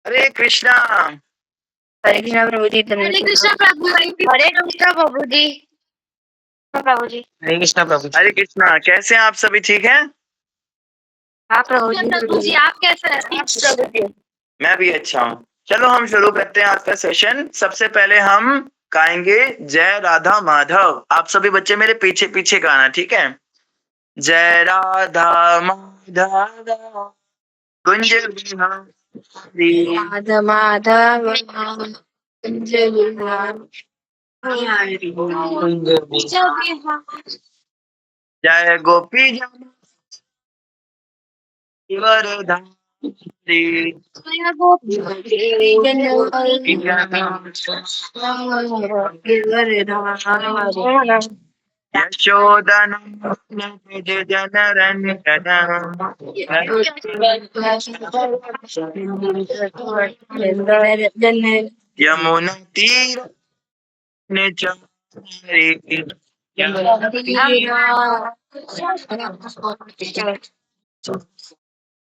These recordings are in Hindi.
हरे कृष्णा। हरे कृष्णा प्रभु जी। हरे कृष्णा प्रभु जी। हरे कृष्णा प्रभु जी। प्रभु जी। हरे कृष्णा प्रभु। हरे कृष्णा। कैसे हैं आप सभी? ठीक हैं? हाँ प्रभु जी। प्रभु जी आप कैसे हैं? प्रभु जी। मैं भी अच्छा हूँ। चलो हम शुरू करते हैं आज का सेशन। सबसे पहले हम गाएंगे जय राधा माधव। आप सभी बच्चे मेरे पीछे पीछे गाना, ठीक है? जय राधा माधव कुंज बिहारी माधव माधव कुंज बिहारी कुंज बिहारी जय गोपी वरधारी यशोदनंदन जनरन यमुना तीर ने चारी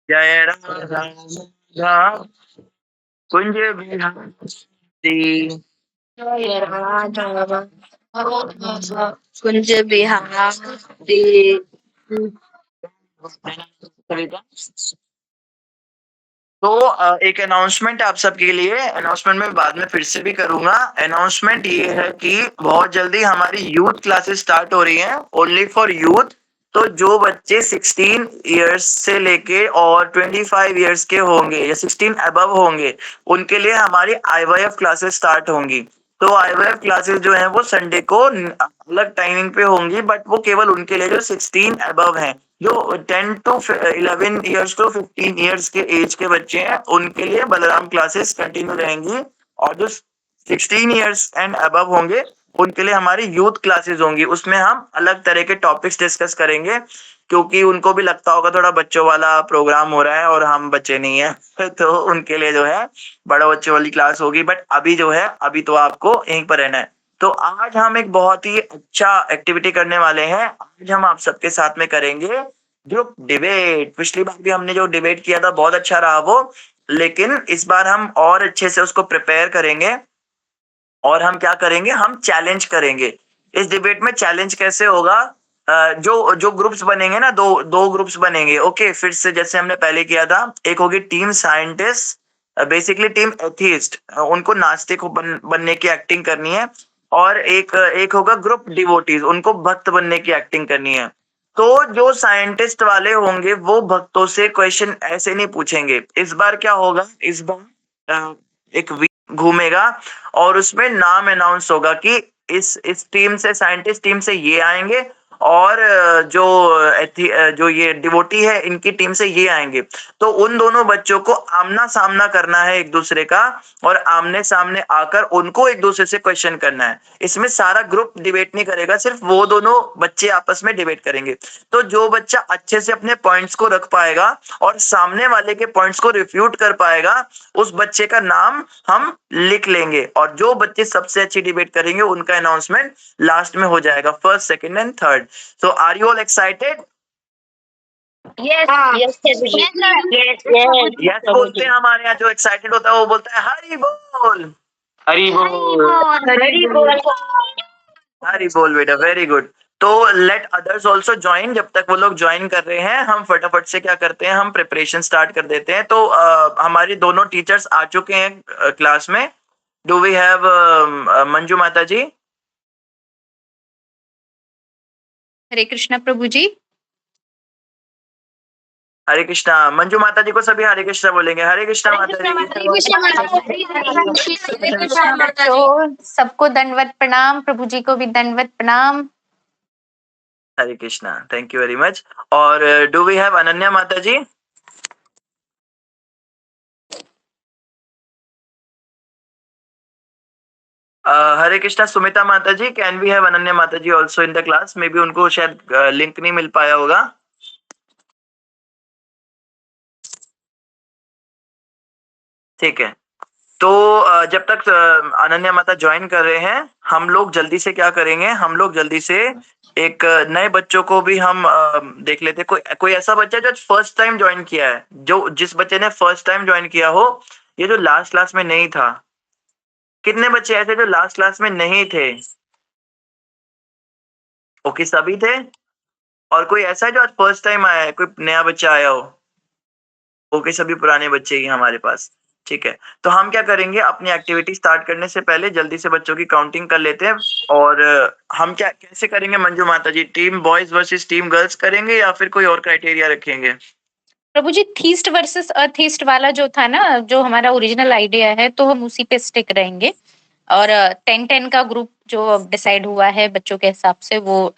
जय राधा कुंज बिहारी कुंज बिहारी। तो एक अनाउंसमेंट आप सबके लिए। अनाउंसमेंट में बाद में फिर से भी करूंगा। अनाउंसमेंट ये है कि बहुत जल्दी हमारी यूथ क्लासेस स्टार्ट हो रही हैं, ओनली फॉर यूथ। तो जो बच्चे 16 इयर्स से लेके और 25 इयर्स के होंगे या 16 अबव होंगे, उनके लिए हमारी आईवाईएफ क्लासेस स्टार्ट होंगी। तो आईवाईएफ क्लासेस जो है वो संडे को अलग टाइमिंग पे होंगी, बट वो केवल उनके लिए जो 16 अबव हैं। जो 10 to 11 इयर्स टू 15 इयर्स के एज के बच्चे हैं, उनके लिए बलराम क्लासेस कंटिन्यू रहेंगी। और जो 16 इयर्स एंड अबव होंगे, उनके लिए हमारी यूथ क्लासेस होंगी। उसमें हम अलग तरह के टॉपिक्स डिस्कस करेंगे, क्योंकि उनको भी लगता होगा थोड़ा बच्चों वाला प्रोग्राम हो रहा है और हम बच्चे नहीं है तो उनके लिए जो है बड़ा बच्चों वाली क्लास होगी। बट अभी जो है, अभी तो आपको यहीं पर रहना है। तो आज हम एक बहुत ही अच्छा एक्टिविटी करने वाले हैं। आज हम आप सबके साथ में करेंगे ग्रुप डिबेट। पिछली बार भी हमने जो डिबेट किया था बहुत अच्छा रहा वो, लेकिन इस बार हम और अच्छे से उसको प्रिपेयर करेंगे। और हम क्या करेंगे, हम चैलेंज करेंगे। इस डिबेट में चैलेंज कैसे होगा, जो जो ग्रुप्स बनेंगे ना, दो दो ग्रुप्स बनेंगे। ओके, फिर से जैसे हमने पहले किया था। एक होगी team scientist, basically team atheist, उनको नास्तिक बनने की एक्टिंग करनी है। और एक होगा ग्रुप डिवोटीज, उनको भक्त बनने की एक्टिंग करनी है। तो जो साइंटिस्ट वाले होंगे वो भक्तों से क्वेश्चन ऐसे नहीं पूछेंगे। इस बार क्या होगा, इस बार एक वीक घूमेगा और उसमें नाम अनाउंस होगा कि इस टीम से, साइंटिस्ट टीम से ये आएंगे, और जो ये डिवोटी है इनकी टीम से ये आएंगे। तो उन दोनों बच्चों को आमना सामना करना है एक दूसरे का, और आमने सामने आकर उनको एक दूसरे से क्वेश्चन करना है। इसमें सारा ग्रुप डिबेट नहीं करेगा, सिर्फ वो दोनों बच्चे आपस में डिबेट करेंगे। तो जो बच्चा अच्छे से अपने पॉइंट्स को रख पाएगा और सामने वाले के पॉइंट्स को रिफ्यूट कर पाएगा, उस बच्चे का नाम हम लिख लेंगे। और जो बच्चे सबसे अच्छी डिबेट करेंगे उनका अनाउंसमेंट लास्ट में हो जाएगा, first, second and third. So are you all excited? Yes yes yes बोलते हैं हमारे यहाँ। जो एक्साइटेड होता है वो बोलता है हरी बोल। हरी बोल। हरी बोल। हरी बोल बेटा, वेरी गुड। तो लेट अदर्स ऑल्सो ज्वाइन। जब तक वो लोग ज्वाइन कर रहे हैं, हम फटाफट से क्या करते हैं, हम प्रिपरेशन स्टार्ट कर देते हैं। तो हमारी दोनों टीचर्स आ चुके हैं क्लास में। डू वी हैव मंजू माता जी? हरे कृष्णा प्रभु जी। हरे कृष्णा। मंजू माता जी को सभी हरे कृष्णा बोलेंगे। हरे कृष्णा माता जी। तो सबको दंडवत प्रणाम, प्रभु जी को भी दंडवत प्रणाम। Hare Krishna, thank you very much. और डू वी हैव अनन्या माता जी? हरे कृष्णा सुमिता माता ji. Can we have Ananya माता ji also in the class? May be उनको शायद लिंक नहीं मिल पाया होगा। ठीक है। तो जब तक अनन्या माता ज्वाइन कर रहे हैं, हम लोग जल्दी से क्या करेंगे, हम लोग जल्दी से एक नए बच्चों को भी हम देख लेते हैं। कोई ऐसा बच्चा जो फर्स्ट टाइम ज्वाइन किया है, जो जिस बच्चे ने फर्स्ट टाइम ज्वाइन किया हो, ये जो लास्ट क्लास में नहीं था। कितने बच्चे ऐसे जो लास्ट क्लास में नहीं थे? ओके, सभी थे। और कोई ऐसा है जो आज फर्स्ट टाइम आया है, कोई नया बच्चा आया हो? ओके, सभी पुराने बच्चे ही हैं हमारे पास। ठीक है, तो हम क्या करेंगे, अपनी एक्टिविटी स्टार्ट करने से पहले जल्दी से बच्चों की काउंटिंग कर लेते हैं। और हम क्या कैसे करेंगे मंजू माता ji? Team boys versus team girls करेंगे या फिर कोई और क्राइटेरिया रखेंगे? प्रभु जी, थीस्ट वर्सेस अथीस्ट वाला जो था ना, जो हमारा ओरिजिनल आइडिया है, तो हम उसी पे स्टिक रहेंगे। और 10-10 का ग्रुप जो डिसाइड हुआ है बच्चों के हिसाब से, वो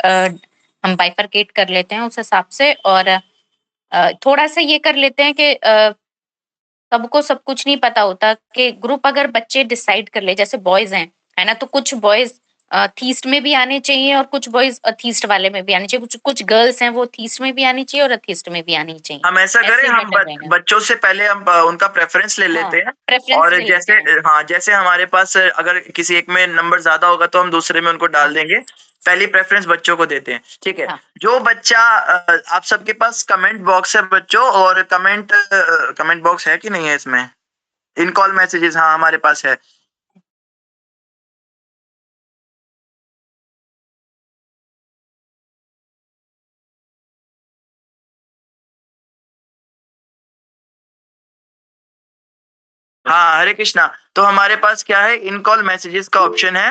हम बाइफरकेट कर लेते हैं उस हिसाब से। और थोड़ा सा ये कर लेते हैं कि सबको सब कुछ नहीं पता होता, कि ग्रुप अगर बच्चे डिसाइड कर ले, जैसे बॉयज हैं, है ना, तो कुछ बॉयज थीस्ट में भी आने चाहिए और कुछ बॉयज अथीस्ट वाले में भी आने चाहिए। कुछ कुछ गर्ल्स हैं वो थीस्ट में भी आनी चाहिए और अथीस्ट में भी आनी चाहिए। हम ऐसा करें, ऐसे हम बेटर रहेगा। बच्चों से पहले हम उनका प्रेफरेंस ले लेते हैं। प्रेफरेंस और ले लेते हैं। हाँ, जैसे हमारे पास अगर किसी एक में नंबर ज्यादा होगा तो हम दूसरे में उनको डाल देंगे। पहली प्रेफरेंस बच्चों को देते हैं, ठीक है। हाँ। जो बच्चा आप सबके पास कमेंट बॉक्स है बच्चों, और कमेंट बॉक्स है कि नहीं है इसमें? इन कॉल मैसेजेस, हाँ हमारे पास है। हाँ, हरे कृष्णा। तो हमारे पास क्या है, इन कॉल मैसेजेस का ऑप्शन है।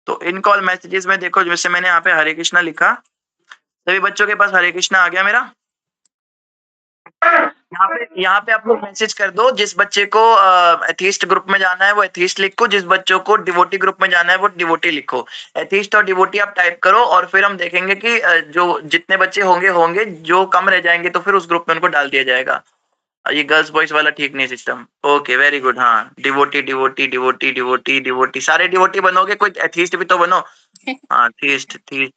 तो इन कॉल मैसेजेस में देखो, जैसे मैंने यहाँ पे हरे कृष्णा लिखा, सभी बच्चों के पास हरे कृष्णा आ गया मेरा। यहाँ पे आप लोग मैसेज कर दो, जिस बच्चे को एथीस्ट ग्रुप में जाना है वो एथीस्ट लिखो, जिस बच्चों को डिवोटी ग्रुप में जाना है वो डिवोटी लिखो। एथीस्ट और डिवोटी आप टाइप करो, और फिर हम देखेंगे कि जो जितने बच्चे होंगे होंगे, जो कम रह जाएंगे तो फिर उस ग्रुप में उनको डाल दिया जाएगा। ये गर्ल्स बॉयज वाला ठीक नहीं सिस्टम। Okay, very good. हाँ, devotee devotee devotee devotee devotee, सारे डिवोटी बनोगे, कोई एथीस्ट भी तो बनो। हाँ, थीस्ट थीस्ट।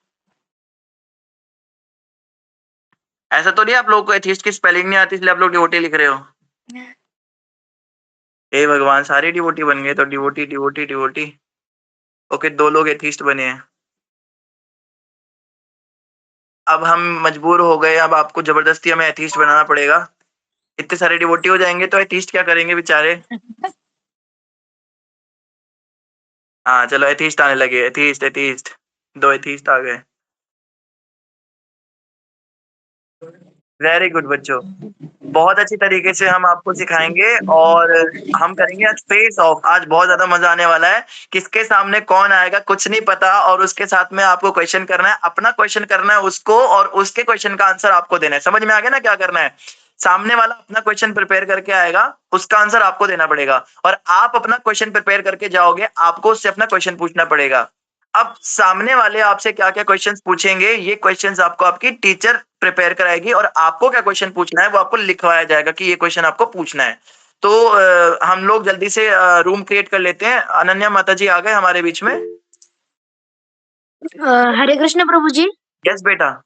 ऐसा तो नहीं आप लोगों को एथीस्ट की स्पेलिंग नहीं आती इसलिए आप लोग डिवोटी लिख रहे हो? हे भगवान, सारे डिवोटी बन गए तो डिवोटी डिवोटी डिवोटी। ओके, 2 लोग एथीस्ट बने हैं। अब हम मजबूर हो गए, अब आपको जबरदस्ती हमें एथीस्ट बनाना पड़ेगा। इतने सारे डिवोटी हो जाएंगे तो एथीस्ट क्या करेंगे बेचारे? हाँ चलो, एथीस्ट आने लगे। एथीस्ट एथीस्ट, 2 एथीस्ट आ गए। वेरी गुड बच्चों, बहुत अच्छी तरीके से हम आपको सिखाएंगे। और हम करेंगे आज फेस ऑफ। आज बहुत ज्यादा मजा आने वाला है। किसके सामने कौन आएगा कुछ नहीं पता, और उसके साथ में आपको क्वेश्चन करना है, अपना क्वेश्चन करना है उसको, और उसके क्वेश्चन का आंसर आपको देना है। समझ में आ गया ना क्या करना है? सामने वाला अपना क्वेश्चन प्रिपेयर करके आएगा, उसका आंसर आपको देना पड़ेगा, और आप अपना क्वेश्चन प्रिपेयर करके जाओगे, आपको उससे अपना क्वेश्चन पूछना पड़ेगा। अब सामने वाले आपसे क्या-क्या क्वेश्चंस पूछेंगे, ये क्वेश्चंस आपको आपकी टीचर प्रिपेयर कराएगी, और आपको क्या क्वेश्चन पूछना है वो आपको लिखवाया जाएगा कि ये क्वेश्चन आपको पूछना है। तो हम लोग जल्दी से रूम क्रिएट कर लेते हैं। अनन्या माता जी आ गए हमारे बीच में। हरे कृष्ण प्रभु जी। यस बेटा।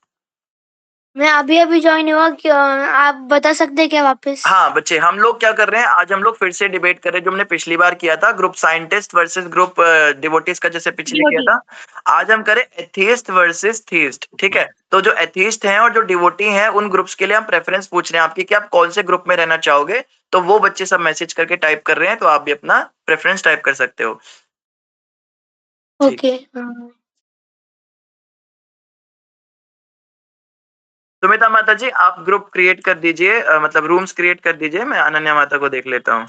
मैं अभी-अभी जॉइन हुआ, क्या आप बता सकते हैं क्या वापस? हाँ बच्चे, हम लोग क्या कर रहे हैं, आज हम लोग फिर से डिबेट कर रहे हैं जो हमने पिछली बार किया था, group scientist versus group devotees का, जैसे पिछले किया डिवोटी। था। आज हम करें एथीस्ट वर्सेस थीस्ट, ठीक है। तो जो एथीस्ट हैं और जो डिवोटी हैं, उन ग्रुप्स के लिए हम प्रेफरेंस पूछ रहे हैं आपकी कि आप कौन से ग्रुप में रहना चाहोगे। तो वो बच्चे सब मैसेज करके टाइप कर रहे हैं, तो आप भी अपना प्रेफरेंस टाइप कर सकते हो। ठीक। ओके। हाँ। सुमिता माता जी, आप ग्रुप क्रिएट कर दीजिए, मतलब रूम्स क्रिएट कर दीजिए। मैं अनन्या माता को देख लेता हूँ।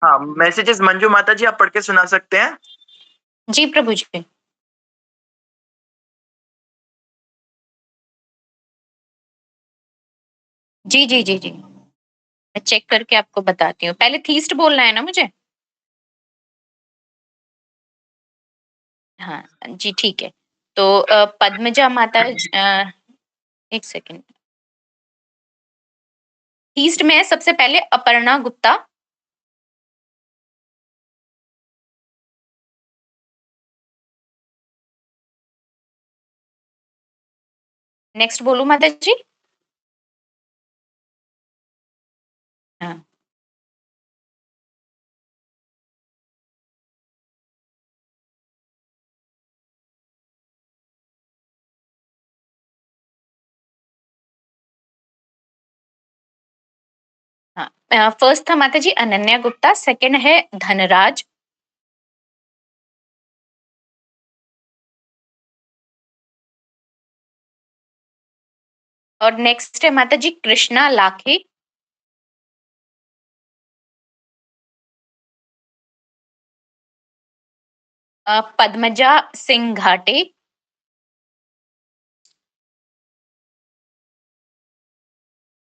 हाँ, मैसेजेस मंजू माता जी आप पढ़ के सुना सकते हैं। जी प्रभु जी। जी जी जी जी, मैं चेक करके आपको बताती हूँ। पहले थीस्ट बोलना है ना मुझे? हाँ जी, ठीक है। तो पद्मजा माता, एक सेकंड। ईस्ट में सबसे पहले अपर्णा गुप्ता। नेक्स्ट बोलू माता जी? हाँ। हाँ, फर्स्ट था माता जी अनन्या गुप्ता, सेकंड है धनराज, और नेक्स्ट है माता जी कृष्णा लाखे, पद्मजा सिंह घाटे,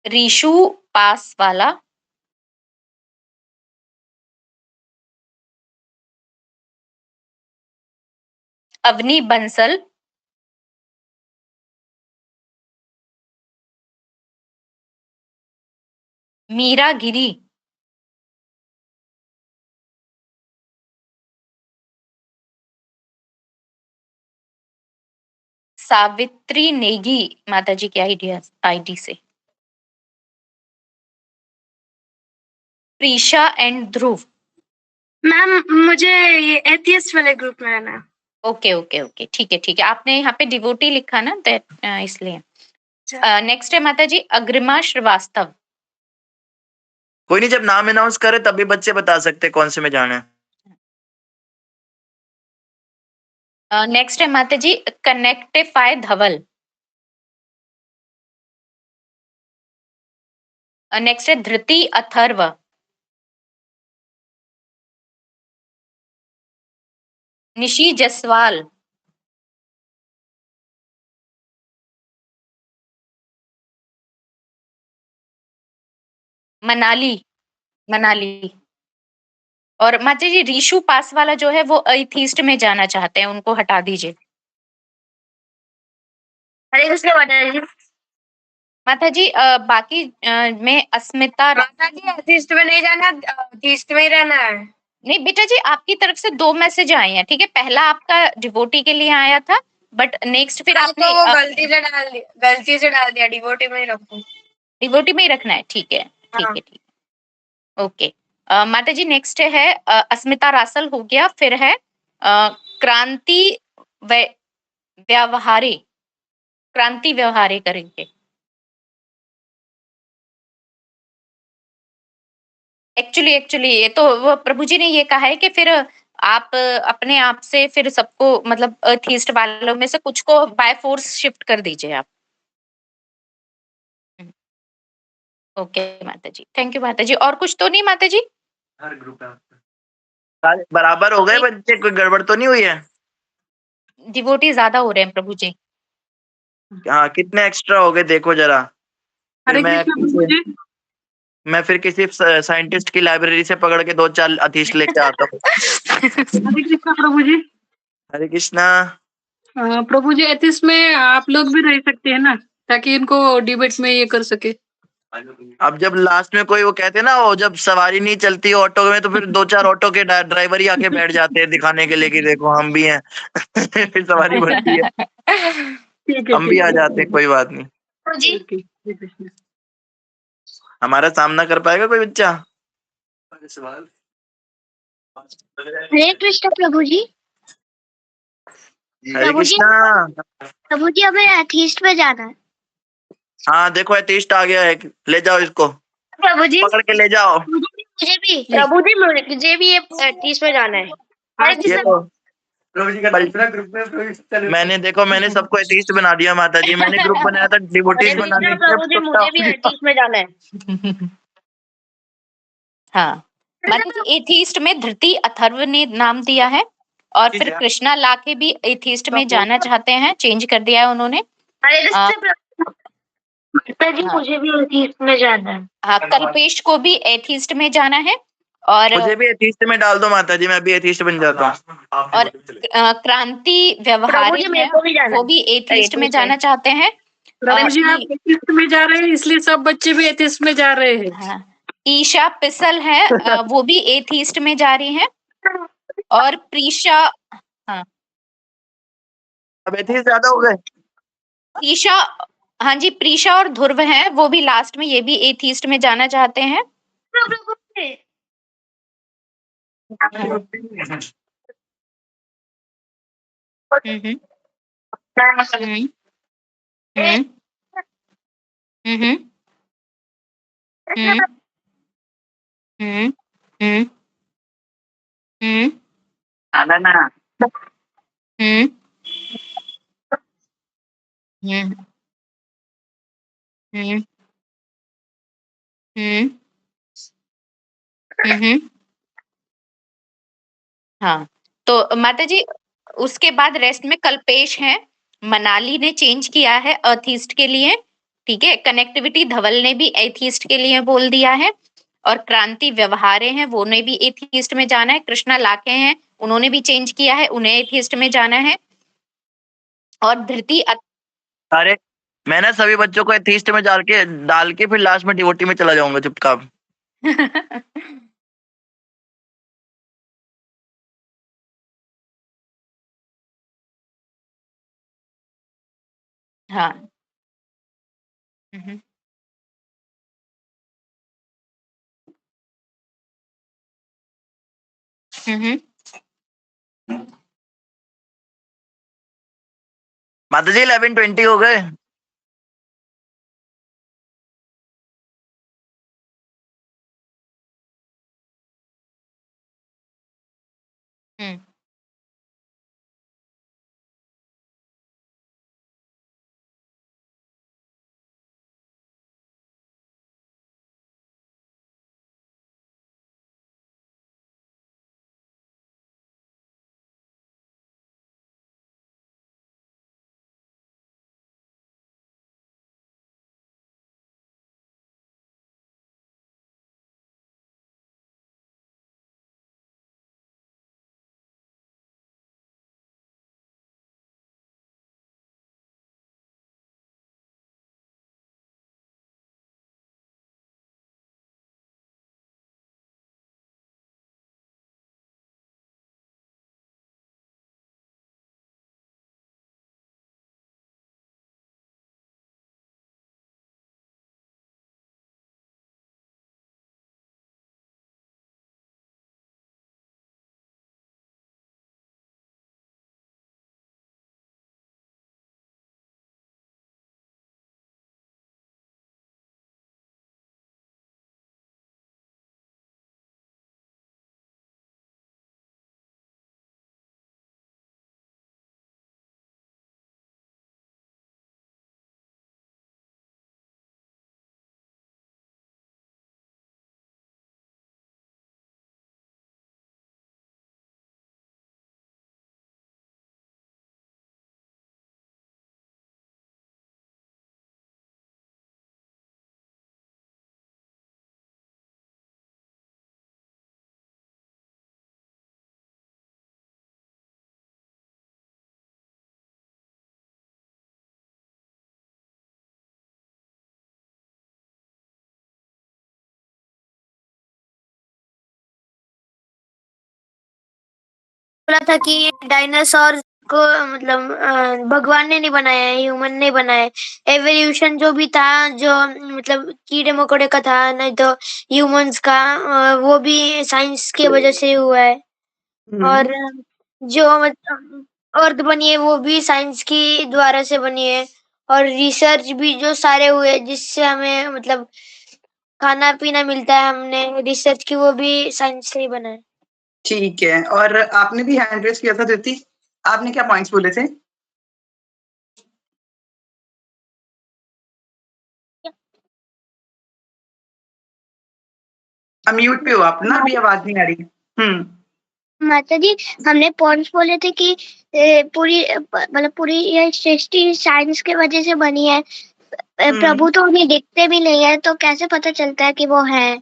रीशु पासवाला, अवनी बंसल, मीरा गिरी, सावित्री नेगी माता जी की आईडी से, प्रीशा एंड ध्रुव। मैम मुझे ये एथियस्ट वाले ग्रुप में रहना है। ओके ओके ओके, ठीक है ठीक है, आपने यहाँ पे डिवोटी लिखा ना इसलिए। नेक्स्ट है माता जी अग्रिमा श्रीवास्तव। कोई नहीं, जब नाम अनाउंस करे तभी बच्चे बता सकते कौन से में जाना है। नेक्स्ट है माता जी कनेक्टिफाई धवल। नेक्स्ट है धृति अथर्व, निशी जसवाल, मनाली मनाली, और माता जी रीशु पास वाला जो है वो एथीस्ट में जाना चाहते हैं, उनको हटा दीजिए। हरे कृष्ण माता जी। माता जी बाकी में अस्मिता माता जी एथियस्ट में नहीं जाना, एथियस्ट में ही रहना है। नहीं बेटा जी, आपकी तरफ से 2 मैसेज आए हैं, ठीक है, पहला आपका डिवोटी के लिए आया था, बट नेक्स्ट फिर आपने तो वो गलती से डाल दिया, डिवोटी में ही रखो। डिवोटी में ही रखना है, ठीक है ठीक है ठीक है, ओके। माता जी नेक्स्ट है अस्मिता रासल हो गया, फिर है क्रांति व्यवहारे, क्रांति व्यवहारे करेंगे। एक्चुअली ये तो वो प्रभु जी ने ये कहा है कि फिर आप अपने आप से फिर सबको मतलब एथीस्ट वालों में से कुछ को बाय फोर्स शिफ्ट कर दीजिए आप। ओके माता जी, थैंक यू माता जी, और कुछ तो नहीं माता जी? हर ग्रुप है सारे बराबर हो गए बच्चे, कोई गड़बड़ तो नहीं हुई है? डिवोटी ज्यादा हो रहे हैं प्रभु जी। हाँ, कितने एक्स्ट्रा हो गए देखो जरा। फिर मैं फिर किसी साइंटिस्ट की लाइब्रेरी से पकड़ के 2-4 अतीश लेके आता हूँ। हरे कृष्णा प्रभु जी। हरे कृष्णा। प्रभु जी एथिस्ट में आप लोग भी रह सकते हैं ना, ताकि इनको डिबेट में ये कर सके। अब जब लास्ट में कोई वो कहते हैं ना, वो जब सवारी नहीं चलती ऑटो में तो फिर 2-4 ऑटो के ड्राइवर ही आके बैठ जाते हैं दिखाने के लिए कि देखो हम भी हैं। फिर सवारी बढ़ती है, ठीक है हम भी आ जाते हैं, कोई बात नहीं। हमारा सामना कर पाएगा कोई बच्चा? हरे कृष्ण प्रभु जी। हरे कृष्णा। प्रभु जी हमें एथियस्ट में जाना है। हाँ देखो एथिस्ट आ गया है, ले जाओ इसको, प्रभु जी पकड़ के ले जाओ। मुझे भी प्रभु जी मुझे भी ये एथियस्ट में जाना है। ये तो मैंने देखो, मैंने सबको एथिस्ट बना दिया माता जी, मैंने ग्रुप बनाया था डिवोटीज बनाने के प्रभु जी मुझे भी एथियस्ट में जाना है। हाँ माता जी एथीस्ट में धृति अथर्व ने नाम दिया है, और फिर कृष्णा लाखे भी एथीस्ट में जाना चाहते हैं, चेंज कर दिया है उन्होंने। माता जी मुझे भी एथियस्ट में जाना है। हाँ कल्पेश को भी एथीस्ट में जाना है, और मुझे भी एथिस्ट में डाल दो माता जी, मैं भी एथिस्ट बन जाता हूँ। और क्रांति व्यवहारी है, वो भी एथीस्ट में जाना चाहते हैं। प्रभु जी आप एथिस्ट में जा रहे हैं, इसलिए सब बच्चे भी एथिस्ट में जा रहे हैं। हाँ, ईशा पिसल है, वो भी एथीस्ट में जा रही हैं, और प्रीशा, हाँ अब एथिस्ट ज्यादा हो गए। प्रीशा, हाँ जी प्रीशा और ध्रुव हैं, वो भी लास्ट में ये भी एथीस्ट में जाना चाहते हैं। प्रभु जी। हम्म हम्म हम्म हम्म हम्म हम्म हम्म हम्म आना ना। हम्म हम्म हम्म हम्म हम्म हाँ, तो माता जी उसके बाद रेस्ट में कल्पेश है, मनाली ने चेंज किया है अथीस्ट के लिए, ठीक है। कनेक्टिविटी धवल ने भी एथीस्ट के लिए बोल दिया है, और क्रांति व्यवहारे हैं वो ने भी एथीस्ट में जाना है। कृष्णा लाखे हैं उन्होंने भी चेंज किया है, उन्हें एथीस्ट में जाना है। और धृति अरे मैं ना सभी बच्चों को एथीस्ट में डाल के फिर लास्ट में डिवोटी में चला जाऊंगा चुपचाप। हाँ। हम्म हम्म माता जी 11:20 हो गए। हम्म बोला था कि डायनासोर को मतलब भगवान ने नहीं बनाया है, ह्यूमन ने बनाया है। एवोल्यूशन जो भी था, जो मतलब कीड़े मकोड़े का था, नहीं तो ह्यूमंस का, वो भी साइंस की वजह से हुआ है। और जो मतलब अर्थ बनी है वो भी साइंस की द्वारा से बनी है। और रिसर्च भी जो सारे हुए जिससे हमें मतलब खाना पीना मिलता है, हमने रिसर्च की, वो भी साइंस से ही बना है। ठीक है। और आपने भी हैंड रेस किया था धृति, आपने क्या पॉइंट्स बोले थे? म्यूट पे हो आप ना, अभी आवाज नहीं आ रही। माता जी, हमने पॉइंट्स बोले थे कि मतलब पूरी ये सृष्टि साइंस के वजह से बनी है। प्रभु तो उन्हें दिखते भी नहीं है, तो कैसे पता चलता है कि वो है?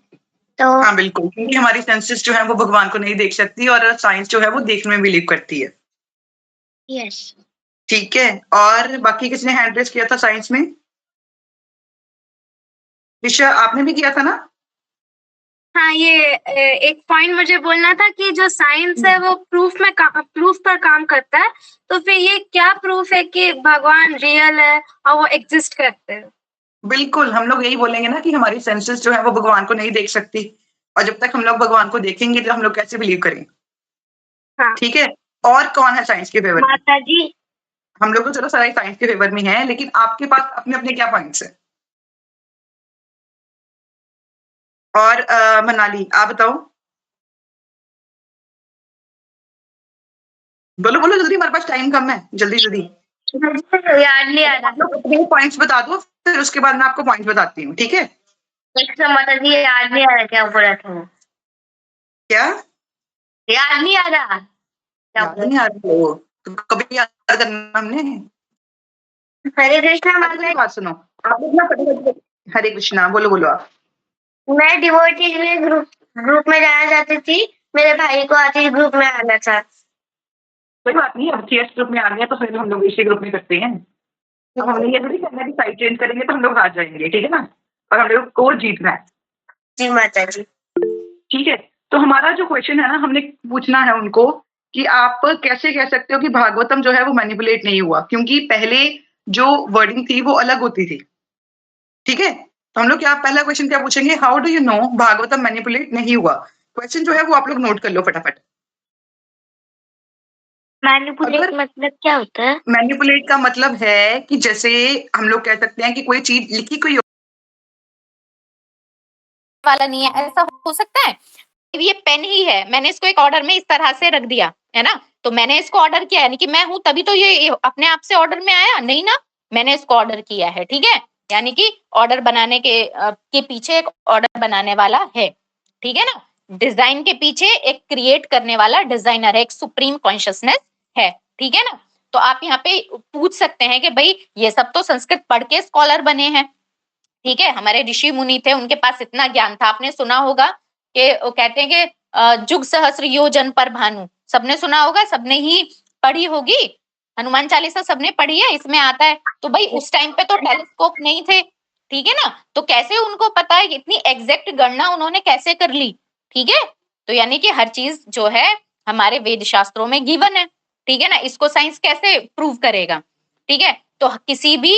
तो हाँ बिल्कुल, क्योंकि हमारी सेंसेस जो है वो भगवान को नहीं देख सकती, और साइंस जो है वो देखने में बिलीव करती है। यस। ठीक है। और बाकी किसने हैंड रेस किया था साइंस में? ऋषा, आपने भी किया था ना? हाँ, ये एक पॉइंट मुझे बोलना था कि जो साइंस है वो प्रूफ पर काम करता है, तो फिर ये क्या प्रूफ है कि भगवान रियल है और वो एग्जिस्ट करते हैं? बिल्कुल, हम लोग यही बोलेंगे ना कि हमारी सेंसेस जो है वो भगवान को नहीं देख सकती, और जब तक हम लोग भगवान को देखेंगे तो हम लोग कैसे बिलीव करेंगे? हाँ। ठीक है? और कौन है साइंस के फेवर में? माता जी। हम लोग तो चलो सारे साइंस के फेवर में हैं, लेकिन आपके पास अपने-अपने क्या पॉइंट्स हैं? और मनाली, आप बताओ? बोलो, जल्दी, हमारे पास टाइम कम है, जल्दी। याद नहीं आ रहा। आप लोग अपने पॉइंट्स बता दो, फिर उसके बाद मैं आपको पॉइंट्स बताती हूँ, ठीक है? अच्छा माता जी याद नहीं आ रहा क्या बोला था वो? क्या? याद नहीं आ रहा। क्या याद नहीं आ रहा वो? तो कभी याद करना हमने। हरे कृष्णा अब माता मेरी बात सुनो, आप लोग ना फटाफट हरे कृष्णा बोलो आप। मैं डिवोटी के लिए ग्रुप में जाना चाहती थी। मेरे भाई को आतिश ग्रुप में आना था। कोई बात नहीं, अब CS ग्रुप में आ गया तो फिर हम लोग इसी ग्रुप में करते हैं। अब हमने ये थोड़ी करना है कि साइड चेंज करेंगे तो हम लोग हार जाएंगे, ठीक है ना? और हम लोग को जीतना है, जी माता जी। ठीक है? तो हमारा जो क्वेश्चन है ना, हमने पूछना है उनको कि आप कैसे कह सकते हो कि भागवतम जो है वो मैनिपुलेट नहीं हुआ, क्योंकि पहले जो वर्डिंग थी वो अलग होती थी, ठीक है? तो हम लोग क्या पहला क्वेश्चन क्या पूछेंगे, how do you know Bhagavatam manipulate नहीं हुआ? क्वेश्चन जो है वो आप लोग नोट कर लो फटाफट। मैनिपुलेट अगर मतलब क्या होता है? मैनिपुलेट का मतलब है कि जैसे हम लोग कह सकते हैं कि कोई चीज लिखी कोई वाला नहीं है, ऐसा हो सकता है ये पेन ही है, मैंने इसको एक ऑर्डर में इस तरह से रख दिया है ना, तो मैंने इसको ऑर्डर किया है, यानी कि मैं हूं तभी तो ये अपने आप से ऑर्डर में आया नहीं ना, मैंने इसको ऑर्डर किया है, ठीक है? यानी कि ऑर्डर बनाने के पीछे एक ऑर्डर बनाने वाला है, ठीक है ना? डिजाइन के पीछे एक क्रिएट करने वाला डिजाइनर है, एक सुप्रीम कॉन्शियसनेस है, ठीक है ना? तो आप यहाँ पे पूछ सकते हैं कि भाई ये सब तो संस्कृत पढ़ के स्कॉलर बने हैं, ठीक है? हमारे ऋषि मुनि थे, उनके पास इतना ज्ञान था। आपने सुना होगा कि वो कहते हैं कि जुग सहस्र योजन पर भानु, सबने सुना होगा, सबने ही पढ़ी होगी, हनुमान चालीसा सबने पढ़ी है, इसमें आता है। तो भाई उस टाइम पे तो टेलीस्कोप नहीं थे, ठीक है ना? तो कैसे उनको पता है, इतनी एग्जैक्ट गणना उन्होंने कैसे कर ली, ठीक है? तो यानी कि हर चीज जो है हमारे वेद शास्त्रों में गिवन है, ठीक है ना? इसको साइंस कैसे प्रूव करेगा, ठीक है? तो किसी भी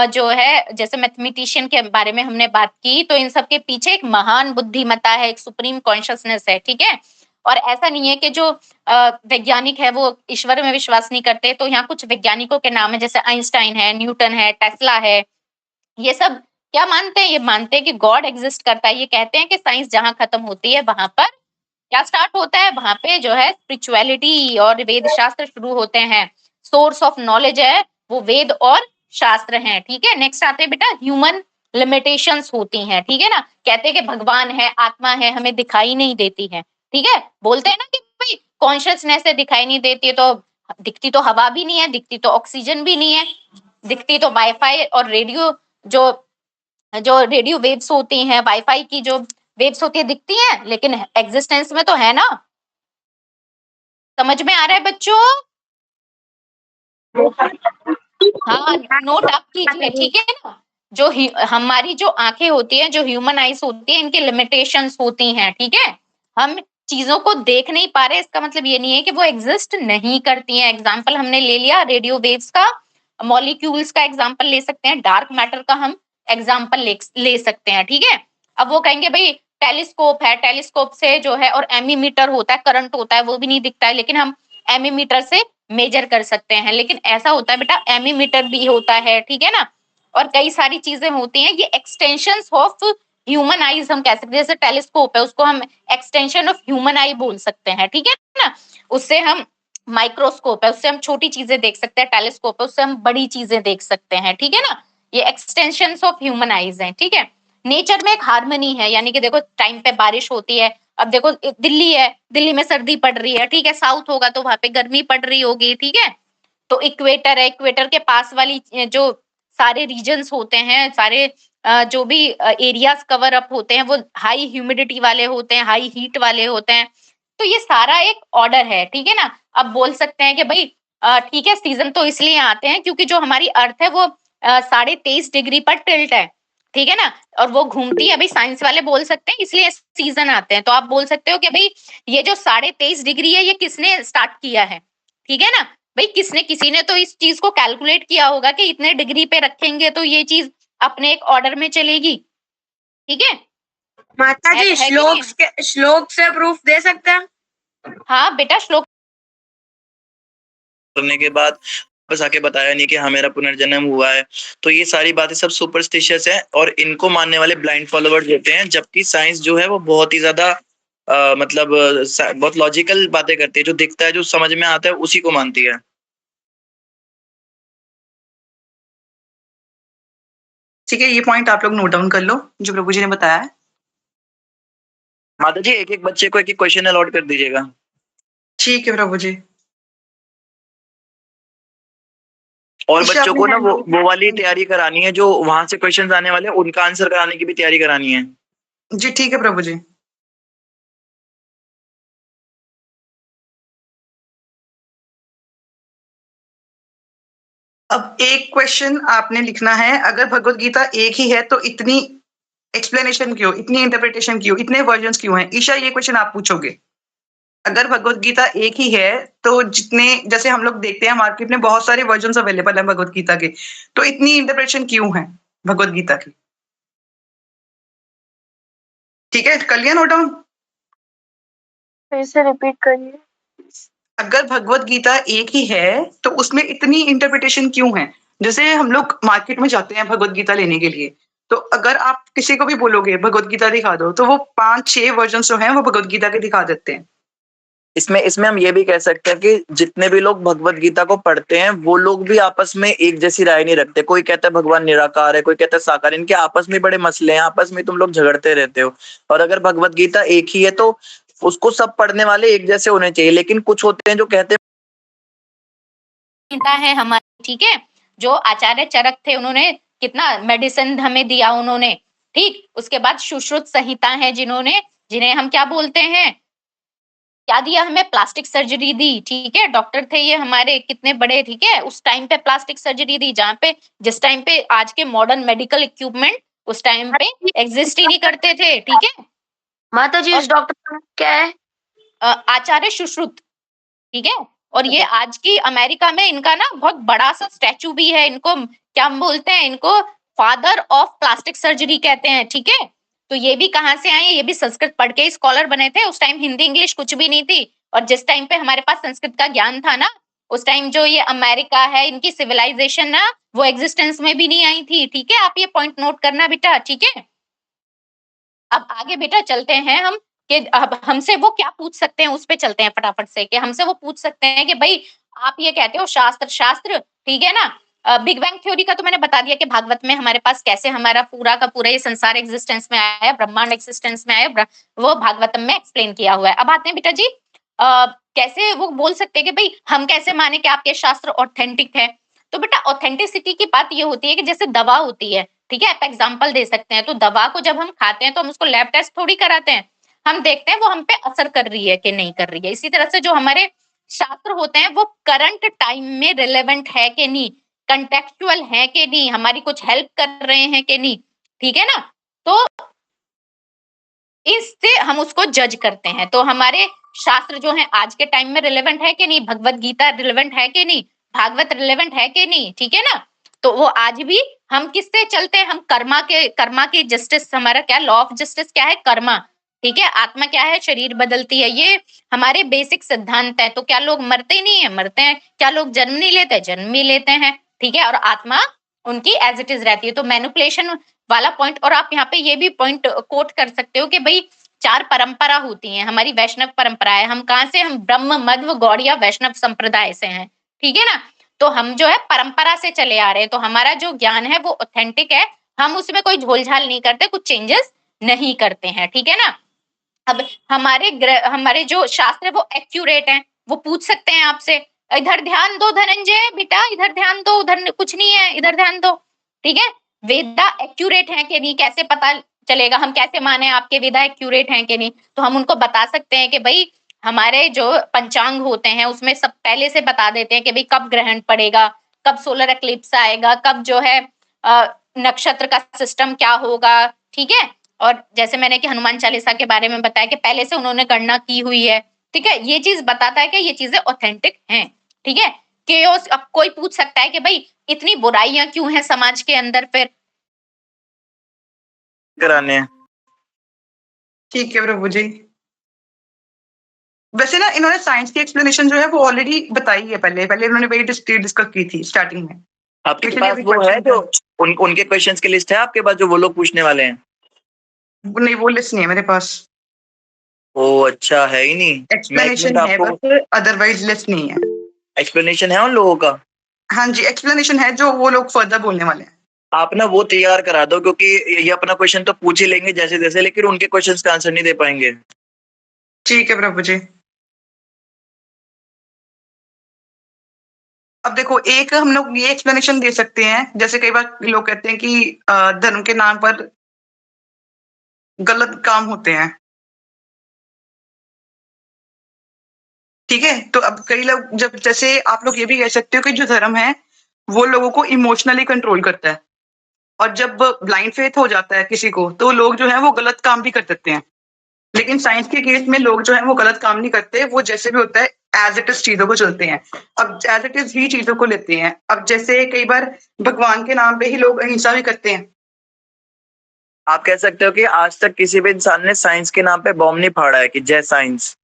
जो है, जैसे मैथमेटिशियन के बारे में हमने बात की, तो इन सब के पीछे एक महान बुद्धिमत्ता है, एक सुप्रीम कॉन्शियसनेस है, ठीक है? और ऐसा नहीं है कि जो वैज्ञानिक है वो ईश्वर में विश्वास नहीं करते, तो यहाँ कुछ वैज्ञानिकों के नाम है, जैसे आइंस्टाइन है, न्यूटन है, टेस्ला है, ये सब क्या मानते हैं? ये मानते हैं कि गॉड एग्जिस्ट करता है। ये कहते हैं कि साइंस जहां खत्म होती है वहां पर क्या स्टार्ट होता है, वहां पे जो है स्पिरिचुअलिटी और वेद शास्त्र शुरू होते हैं। सोर्स ऑफ नॉलेज है वो वेद और शास्त्र हैं, ठीक है? नेक्स्ट आते हैं बेटा ह्यूमन लिमिटेशंस होती हैं, ठीक है ना? कहते हैं कि भगवान है, आत्मा है, हमें दिखाई नहीं देती है, ठीक है? बोलते हैं ना कि भाई कॉन्शियसनेस से दिखाई नहीं देती है, तो दिखती तो हवा भी नहीं है, दिखती तो ऑक्सीजन भी नहीं है, दिखती तो वाईफाई और रेडियो जो जो रेडियो वेव्स होती हैं, वाईफाई की जो वेव्स होती है दिखती हैं, लेकिन एग्जिस्टेंस में तो है ना। समझ में आ रहा है बच्चों? हाँ, नोट आप कीजिए, ठीक है ना? जो हमारी जो आंखें होती है, जो ह्यूमन आईज होती है, इनकी लिमिटेशंस होती हैं, ठीक है? हम चीजों को देख नहीं पा रहे, इसका मतलब ये नहीं है कि वो एग्जिस्ट नहीं करती हैं। एग्जाम्पल हमने ले लिया रेडियो वेव्स का, मॉलिक्यूल्स का एग्जाम्पल ले सकते हैं, डार्क मैटर का हम एग्जाम्पल ले सकते हैं, ठीक है? अब वो कहेंगे भाई टेलीस्कोप है, टेलीस्कोप से जो है, और एमीमीटर होता है, करंट होता है, वो भी नहीं दिखता है, लेकिन हम एमीमीटर से मेजर कर सकते हैं। लेकिन ऐसा होता है बेटा, एमीमीटर भी होता है, ठीक है ना? और कई सारी चीजें होती हैं, ये एक्सटेंशंस ऑफ ह्यूमन आईज हम कह सकते हैं। जैसे टेलीस्कोप है, उसको हम एक्सटेंशन ऑफ ह्यूमन आई बोल सकते हैं, ठीक है ना? उससे हम माइक्रोस्कोप है, उससे हम छोटी चीजें देख सकते हैं, टेलीस्कोप है, उससे हम बड़ी चीजें देख सकते हैं, ठीक है ना? ये एक्सटेंशंस ऑफ ह्यूमन आईज हैं, ठीक है? नेचर में एक हार्मनी है, यानी कि देखो टाइम पे बारिश होती है, अब देखो दिल्ली है, दिल्ली में सर्दी पड़ रही है, ठीक है? साउथ होगा तो वहां पे गर्मी पड़ रही होगी, ठीक है? तो इक्वेटर है, इक्वेटर के पास वाली जो सारे रीजन्स होते हैं, सारे जो भी एरियाज कवर अप होते हैं, वो हाई ह्यूमिडिटी वाले होते हैं, हाई हीट वाले होते हैं। तो ये सारा एक ऑर्डर है, ठीक है ना? अब बोल सकते हैं कि भाई ठीक है, सीजन तो इसलिए आते हैं क्योंकि जो हमारी अर्थ है वो 23.5 डिग्री पर टिल्ट है, ठीक है ना? और वो घूमती है, भाई साइंस वाले बोल सकते हैं इसलिए सीजन आते हैं। तो आप बोल सकते हो कि भाई ये जो 23.5 डिग्री है, ये किसने स्टार्ट किया है, ठीक है ना? भाई किसी ने तो इस चीज को कैलकुलेट किया होगा कि इतने डिग्री पे रखेंगे तो ये चीज अपने एक ऑर्डर में चलेगी, ठीक है? माता जी है कि नहीं? श्लोक से प्रूफ दे सकते हैं? हाँ बेटा, श्लोक करने के बाद बस आके बताया नहीं कि हाँ मेरा पुनर्जन्म हुआ है। तो ये सारी बातें सब सुपरस्टिशियस है और इनको मानने वाले ब्लाइंड फॉलोवर्स होते हैं, जबकि साइंस जो है वो बहुत ही ज्यादा मतलब बहुत लॉजिकल बातें करती है। जो दिखता है, जो समझ में आता है, उसी को मानती है। ठीक है, ये पॉइंट आप लोग नोट डाउन कर लो जो प्रभु जी ने बताया है। माता जी, एक एक बच्चे को एक एक क्वेश्चन अलॉट कर दीजिएगा। ठीक है प्रभु जी। और ईशा, बच्चों अपने को ना hand वो वाली तैयारी करानी है, जो वहां से क्वेश्चंस आने वाले हैं उनका आंसर कराने की भी तैयारी करानी है। जी ठीक है प्रभु जी। अब एक क्वेश्चन आपने लिखना है, अगर भगवत गीता एक ही है तो इतनी एक्सप्लेनेशन क्यों, इतनी इंटरप्रिटेशन क्यों, इतने वर्जन्स क्यों हैं? ईशा, ये क्वेश्चन आप पूछोगे। अगर भगवत गीता एक ही है तो जितने, जैसे हम लोग देखते हैं मार्केट में बहुत सारे वर्जन्स अवेलेबल हैं भगवत गीता के, तो इतनी इंटरप्रिटेशन क्यों है भगवत गीता की? ठीक है, कर लिया नोट डाउन? फिर से रिपीट करिए। अगर भगवत गीता एक ही है तो उसमें इतनी इंटरप्रिटेशन क्यों है? जैसे हम लोग मार्केट में जाते हैं भगवत गीता लेने के लिए, तो अगर आप किसी को भी बोलोगे भगवत गीता दिखा दो, तो वो 5-6 वर्जन जो हैं वो भगवत गीता के दिखा देते हैं। इसमें हम ये भी कह सकते हैं कि जितने भी लोग भगवत गीता को पढ़ते हैं वो लोग भी आपस में एक जैसी राय नहीं रखते। कोई कहता है भगवान निराकार है, कोई कहता है साकार। इनके आपस में बड़े मसले हैं, आपस में तुम लोग झगड़ते रहते हो। और अगर भगवत गीता एक ही है तो उसको सब पढ़ने वाले एक जैसे होने चाहिए। लेकिन कुछ होते हैं जो कहते हैं संहिता है हमारी, ठीक है, जो आचार्य चरक थे, उन्होंने कितना मेडिसिन हमें दिया उन्होंने, ठीक। उसके बाद सुश्रुत संहिता है जिन्हें हम क्या बोलते हैं, क्या दिया हमें, प्लास्टिक सर्जरी दी, ठीक है। डॉक्टर थे ये हमारे कितने बड़े, ठीक है, उस टाइम पे प्लास्टिक सर्जरी दी, जहाँ पे जिस टाइम पे आज के मॉडर्न मेडिकल इक्विपमेंट उस टाइम पे एग्जिस्ट ही नहीं करते थे, ठीक है। माता जी, और उस डॉक्टर का नाम क्या है? आचार्य सुश्रुत, ठीक है। और ये आज की अमेरिका में इनका ना बहुत बड़ा सा स्टैचू भी है। इनको क्या बोलते हैं, इनको फादर ऑफ प्लास्टिक सर्जरी कहते हैं, ठीक है। तो ये भी कहाँ से आए, ये भी संस्कृत पढ़ के स्कॉलर बने थे। उस टाइम हिंदी इंग्लिश कुछ भी नहीं थी, और जिस टाइम पे हमारे पास संस्कृत का ज्ञान था ना, उस टाइम जो ये अमेरिका है, इनकी सिविलाइजेशन ना वो एग्जिस्टेंस में भी नहीं आई थी, ठीक है। आप ये पॉइंट नोट करना बेटा, ठीक है। अब आगे बेटा चलते हैं हम, कि अब हमसे वो क्या पूछ सकते हैं, उस पे चलते हैं फटाफट से। कि हमसे वो पूछ सकते हैं कि भाई आप ये कहते हो शास्त्र, ठीक है ना। बिग बैंग थ्योरी का तो मैंने बता दिया कि भागवत में हमारे पास कैसे हमारा पूरा का पूरा ये संसार एग्जिस्टेंस में आया है, ब्रह्मांड एग्जिस्टेंस में आया है, वो भागवतम में एक्सप्लेन किया हुआ है। अब आते हैं बेटा जी, कैसे वो बोल सकते हैं कि भाई हम कैसे माने कि आपके शास्त्र ऑथेंटिक है। तो बेटा ऑथेंटिसिटी की बात ये होती है कि जैसे दवा होती है, ठीक है, आप एग्जाम्पल दे सकते हैं। तो दवा को जब हम खाते हैं तो हम उसको लैब टेस्ट थोड़ी कराते हैं, हम देखते हैं वो हम पे असर कर रही है कि नहीं कर रही है। इसी तरह से जो हमारे शास्त्र होते हैं वो करंट टाइम में रिलेवेंट है कि नहीं, कंटेक्चुअल है कि नहीं, हमारी कुछ हेल्प कर रहे हैं कि नहीं, ठीक है ना। तो इससे हम उसको जज करते हैं। तो हमारे शास्त्र जो है आज के टाइम में रिलेवेंट है कि नहीं, भगवत गीता रिलेवेंट है कि नहीं, भागवत रिलेवेंट है कि नहीं, ठीक है ना। तो वो आज भी हम किससे चलते हैं, हम कर्मा के जस्टिस, हमारा क्या लॉ ऑफ जस्टिस क्या है, कर्मा, ठीक है। आत्मा क्या है, शरीर बदलती है, ये हमारे बेसिक सिद्धांत है। तो क्या लोग मरते नहीं है, मरते हैं। क्या लोग जन्म नहीं लेते, जन्म ही लेते हैं, ठीक है। और आत्मा उनकी एज इट इज रहती है। तो मैनिपुलेशन वाला पॉइंट, और आप यहाँ पे ये भी पॉइंट कोट कर सकते हो कि भाई 4 परंपरा होती हैं हमारी, वैष्णव परंपरा है। हम कहाँ से, हम ब्रह्म मध्व गौड़िया वैष्णव संप्रदाय से हैं, ठीक है ना। तो हम जो है परंपरा से चले आ रहे हैं। तो हमारा जो ज्ञान है वो ऑथेंटिक है, हम उसमें कोई झोलझाल नहीं करते, कुछ चेंजेस नहीं करते हैं, ठीक है ना। अब हमारे जो शास्त्र है वो एक्यूरेट है, वो पूछ सकते हैं आपसे, इधर ध्यान दो धनंजय बेटा, इधर ध्यान दो, उधर कुछ नहीं है, इधर ध्यान दो, ठीक है। वेदा एक्यूरेट है कि नहीं, कैसे पता चलेगा, हम कैसे माने आपके वेदा एक्यूरेट हैं कि नहीं। तो हम उनको बता सकते हैं कि भाई हमारे जो पंचांग होते हैं उसमें सब पहले से बता देते हैं कि भाई कब ग्रहण पड़ेगा, कब सोलर एक्लिप्स आएगा, कब जो है नक्षत्र का सिस्टम क्या होगा, ठीक है। और जैसे मैंने कि हनुमान चालीसा के बारे में बताया कि पहले से उन्होंने गणना की हुई है, ठीक है। ये चीज बताता है कि ये चीजें ऑथेंटिक हैं, ठीक है। केओस, अब कोई पूछ सकता है कि भाई इतनी बुराइयां क्यों हैं समाज के अंदर, फिर कराने हैं। ठीक है प्रभु जी। वैसे ना इन्होंने साइंस की एक्सप्लेनेशन जो है वो ऑलरेडी बताई है, पहले इन्होंने वही डिस्कस की थी स्टार्टिंग में। आपके इसलिए पास अभी वो है question जो उनके क्वेश्चंस की लिस्ट है आपके पास जो वो लोग पूछने वाले हैं? नहीं, वो लिस्ट नहीं है मेरे पास। ओ अच्छा, है ही नहीं। मैं एक एक्सप्लेनेशन मिनट है आपको बस, अदरवाइज लिस्ट नहीं है। एक्सप्लेनेशन है उन लोगों का? हाँ जी, एक्सप्लेनेशन है जो वो लोग फर्दर बोलने वाले हैं। आप ना वो तैयार करा दो, क्योंकि ये अपना क्वेश्चन तो पूछ ही लेंगे जैसे जैसे, लेकिन उनके क्वेश्चंस का आंसर नहीं दे पाएंगे। ठीक है प्रभु जी। अब देखो, एक हम लोग ये एक्सप्लेनेशन दे सकते हैं, जैसे कई बार लोग कहते हैं कि धर्म के नाम पर गलत काम होते हैं। ठीक है, तो अब कई लोग, जब जैसे आप लोग ये भी कह सकते हो कि जो धर्म है वो लोगों को इमोशनली कंट्रोल करता है, और जब ब्लाइंड फेथ हो जाता है किसी को तो लोग जो है वो गलत काम भी कर सकते हैं। लेकिन साइंस के केस में लोग जो है वो गलत काम नहीं करते, वो जैसे भी होता है एज इट इज चीजों को चलते हैं। अब एज इट इज ही चीजों को लेते हैं। अब जैसे कई बार भगवान के नाम पे ही लोग अहिंसा भी करते हैं। आप कह सकते हो कि आज तक किसी भी इंसान ने साइंस के नाम पे बॉम्ब नहीं फाड़ा है कि जय साइंस।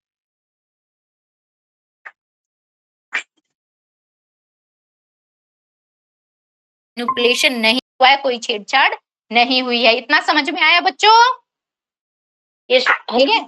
मैनिपुलेशन नहीं हुआ है, कोई छेड़छाड़ नहीं हुई है। इतना समझ में आया बच्चों? ठीक है।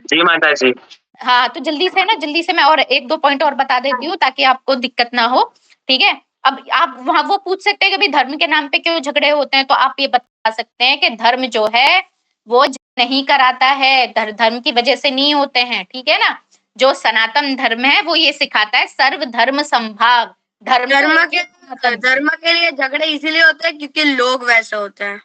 जी माता जी। हाँ, तो जल्दी से मैं और एक दो पॉइंट और बता देती हूँ ताकि आपको दिक्कत ना हो। ठीक है, अब आप वहां वो पूछ सकते हैं कि भाई धर्म के नाम पे क्यों झगड़े होते हैं, तो आप ये बता सकते हैं कि धर्म जो है वो नहीं कराता है, धर्म की वजह से नहीं होते हैं। ठीक है ना, जो सनातन धर्म है वो ये सिखाता है सर्व धर्म संभाग। धर्म के लिए झगड़े इसीलिए होते हैं क्योंकि लोग वैसे होते हैं।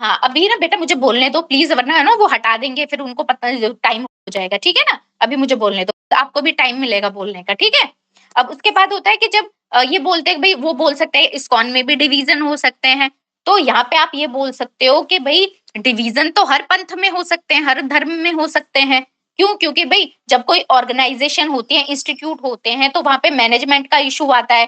हाँ, अभी ना बेटा मुझे बोलने दो प्लीज, वरना है ना वो हटा देंगे, फिर उनको पता टाइम हो जाएगा। ठीक है ना, अभी मुझे बोलने दो, आपको भी टाइम मिलेगा बोलने का। ठीक है, अब उसके बाद होता है कि जब ये बोलते हैं भाई, वो बोल सकते हैं इस्कॉन में भी डिवीजन हो सकते हैं, तो यहाँ पे आप ये बोल सकते हो कि भाई डिवीजन तो हर पंथ में हो सकते हैं, हर धर्म में हो सकते हैं। क्यों? क्योंकि भाई जब कोई ऑर्गेनाइजेशन होती है, इंस्टीट्यूट होते हैं, तो वहां पे मैनेजमेंट का इशू आता है,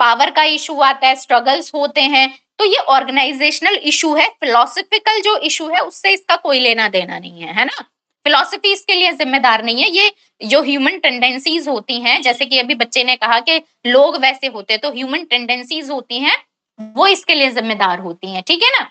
पावर का इशू आता है, स्ट्रगल्स होते हैं। तो ये ऑर्गेनाइजेशनल इशू है, फिलोसफिकल जो इशू है उससे इसका कोई लेना देना नहीं है, है ना। फिलोसफी इसके लिए जिम्मेदार नहीं है। ये जो ह्यूमन टेंडेंसीज होती हैं, जैसे कि अभी बच्चे ने कहा कि लोग वैसे होते हैं, तो ह्यूमन टेंडेंसीज होती हैं वो इसके लिए जिम्मेदार होती हैं। ठीक है ना।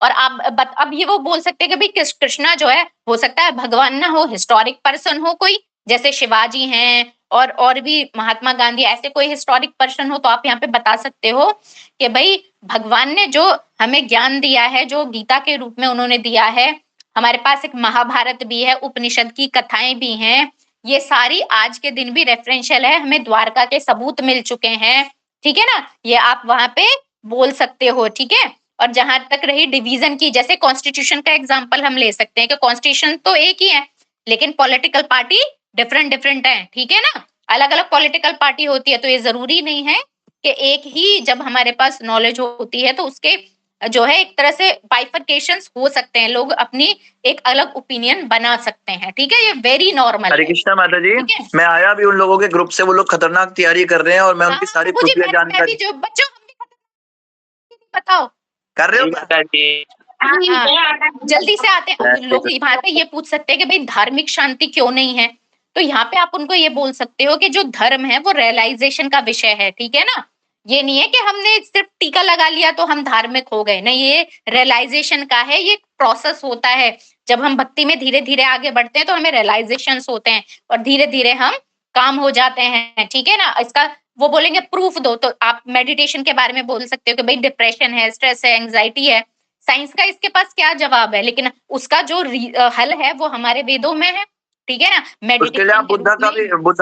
और आप अब ये वो बोल सकते हैं कि भाई कृष्णा जो है, हो सकता है भगवान ना हो, हिस्टोरिक पर्सन हो कोई, जैसे शिवाजी हैं और भी महात्मा गांधी, ऐसे कोई हिस्टोरिक पर्सन हो, तो आप यहाँ पे बता सकते हो कि भाई भगवान ने जो हमें ज्ञान दिया है, जो गीता के रूप में उन्होंने दिया है, हमारे पास एक महाभारत भी है, उपनिषद की कथाएं भी हैं, ये सारी आज के दिन भी रेफरेंशियल है, हमें द्वारका के सबूत मिल चुके हैं। ठीक है ना, ये आप वहां पे बोल सकते हो। ठीक है, और जहां तक रही डिवीजन की, जैसे कॉन्स्टिट्यूशन का एग्जांपल हम ले सकते हैं कि कॉन्स्टिट्यूशन तो एक ही है लेकिन पॉलिटिकल पार्टी डिफरेंट है। ठीक है ना, अलग अलग पॉलिटिकल पार्टी होती है, तो ये जरूरी नहीं है कि एक ही, जब हमारे पास नॉलेज होती है तो उसके जो है एक तरह से बाइफरकेशंस हो सकते हैं, लोग अपनी एक अलग ओपिनियन बना सकते हैं। ठीक है, ये वेरी नॉर्मल हरे है। कृष्णा माता जी, ठीक है? मैं आया भी उन लोगों के ग्रुप से, वो लोग खतरनाक तैयारी कर रहे हैं और मैं उनकी सारी मुझे खुफिया जानकारी जो बच्चों हम भी बताओ कर रहे हो। हाँ, जल्दी से आते हैं लोग यहाँ पे ये पूछ सकते हैं कि भाई धार्मिक शांति क्यों नहीं है, तो यहाँ पे आप उनको ये बोल सकते हो कि जो धर्म है वो रियलाइजेशन का विषय है। ठीक है ना, ये नहीं है कि हमने सिर्फ टीका लगा लिया तो हम धार्मिक हो गए, नहीं, ये रियलाइजेशन का है, ये प्रोसेस होता है। जब हम भक्ति में धीरे धीरे आगे बढ़ते हैं तो हमें रियलाइजेशन होते हैं और धीरे धीरे हम काम हो जाते हैं। ठीक है ना, इसका वो बोलेंगे प्रूफ दो, तो आप मेडिटेशन के बारे में बोल सकते हो कि भाई डिप्रेशन है, स्ट्रेस है, एंजाइटी है, साइंस का इसके पास क्या जवाब है, लेकिन उसका जो हल है वो हमारे वेदों में है। ठीक है ना, उसके लिए आप बुद्धा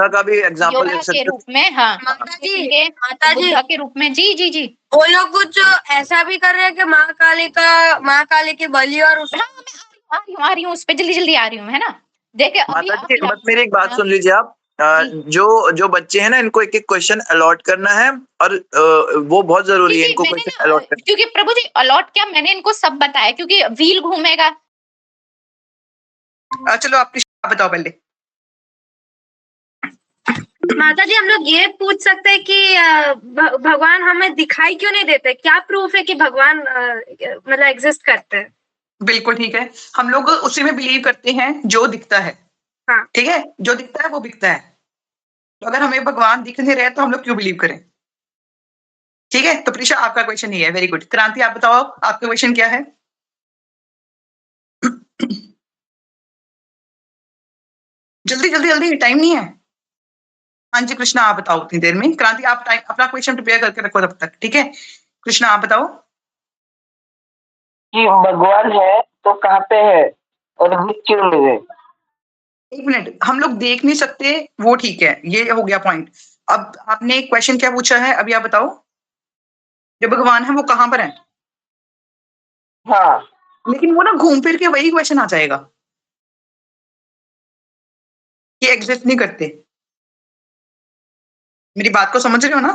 का भी एग्जांपल ले के सकते रूप में, हाँ, माता जी बुद्धा के रूप में। जी जी जी, वो लोग कुछ ऐसा भी कर रहे हैं कि महाकाली की बलि और आ रही हूँ उस पे, जल्दी आ रही हूँ, है ना। देखिए माता जी, बस मेरी एक बात सुन लीजिए आप। जो बच्चे हैं ना, इनको एक एक क्वेश्चन अलॉट करना है और वो बहुत जरूरी है, इनको क्वेश्चन अलॉट करना। क्योंकि प्रभु जी अलॉट क्या, मैंने इनको सब बताया, क्योंकि व्हील घूमेगा। चलो आप बताओ पहले। माता जी, हम लोग ये पूछ सकते हैं कि भगवान हमें दिखाई क्यों नहीं देते? क्या प्रूफ है कि भगवान मतलब एग्जिस्ट करते हैं? बिल्कुल ठीक है। हम लोग उसी में बिलीव करते हैं जो दिखता है। हाँ। ठीक है, जो दिखता है वो बिकता है। तो अगर हमें भगवान दिख नहीं रहे तो हम लोग क्यों बिलीव करें? ठीक है, तो प्रीशा आपका क्वेश्चन ये है। Very good. क्रांति आप बताओ आपका क्वेश्चन क्या है? जल्दी जल्दी जल्दी, टाइम नहीं है। हाँ जी कृष्णा आप बताओ उतनी देर में। क्रांति आप टाइम अपना क्वेश्चन प्रिपेयर करके रखो तब तक। ठीक है कृष्णा आप बताओ। कि भगवान है तो कहाँ पे है और दिख क्यों नहीं रहे? 1 मिनट, हम लोग देख नहीं सकते वो ठीक है, ये हो गया पॉइंट। अब आपने क्वेश्चन क्या पूछा है अभी आप बताओ? जो भगवान है वो कहाँ पर है? हाँ, लेकिन वो ना घूम फिर के वही क्वेश्चन आ जाएगा कि एग्जिस्ट नहीं करते। मेरी बात को समझ रहे हो ना?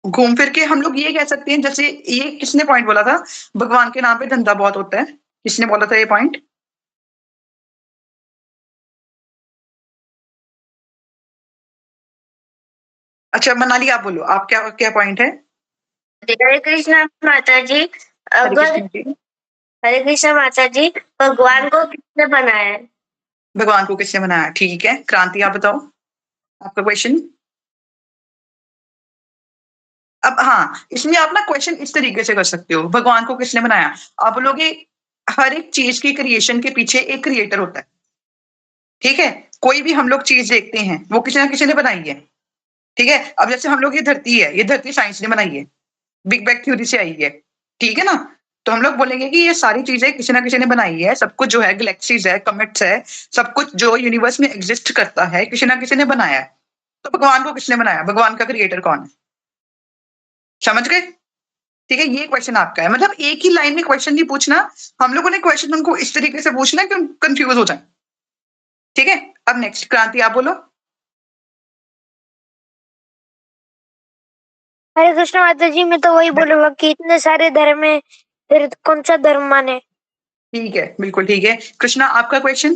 घूम फिर के हम लोग ये कह सकते हैं, जैसे ये किसने पॉइंट बोला था, भगवान के नाम पे धंधा बहुत होता है, किसने बोला था ये पॉइंट? अच्छा मनाली आप बोलो, आप क्या क्या पॉइंट है? हरे कृष्णा माता जी, हरे अगर कृष्ण जी। हरे कृष्णा माता जी, भगवान को किसने बनाया है? भगवान को किसने बनाया? ठीक है क्रांति आप बताओ आपका क्वेश्चन। अब हाँ, इसमें आप ना क्वेश्चन इस तरीके से कर सकते हो, भगवान को किसने बनाया? आप बोलोगे हर एक चीज की क्रिएशन के पीछे एक क्रिएटर होता है। ठीक है, कोई भी हम लोग चीज देखते हैं वो किसी ना किसी ने बनाई है। ठीक है, अब जैसे हम लोग ये धरती है, ये धरती साइंस ने बनाई है, बिग बैंग थ्योरी से आई है। ठीक है ना? तो हम लोग बोलेंगे कि ये सारी चीजें किसी ना किसी ने बनाई है। सब कुछ जो है, गैलेक्सीज है, कमेट्स है, सब कुछ जो यूनिवर्स में एग्जिस्ट करता है किसी ना किसी ने बनाया है। तो भगवान को किसने बनाया? भगवान का क्रिएटर कौन है? समझ गए? ठीक है, ये क्वेश्चन आपका है। मतलब एक ही लाइन में क्वेश्चन नहीं पूछना, हम लोगों ने क्वेश्चन उनको इस तरीके से पूछना कि कंफ्यूज हो जाए। ठीक है, अब नेक्स्ट क्रांति आप बोलो। हरे कृष्ण माता जी, मैं तो वही बोलूंगा कि इतने सारे धर्म है, फिर कौन सा धर्म माने? ठीक है, बिल्कुल ठीक है। कृष्णा आपका क्वेश्चन।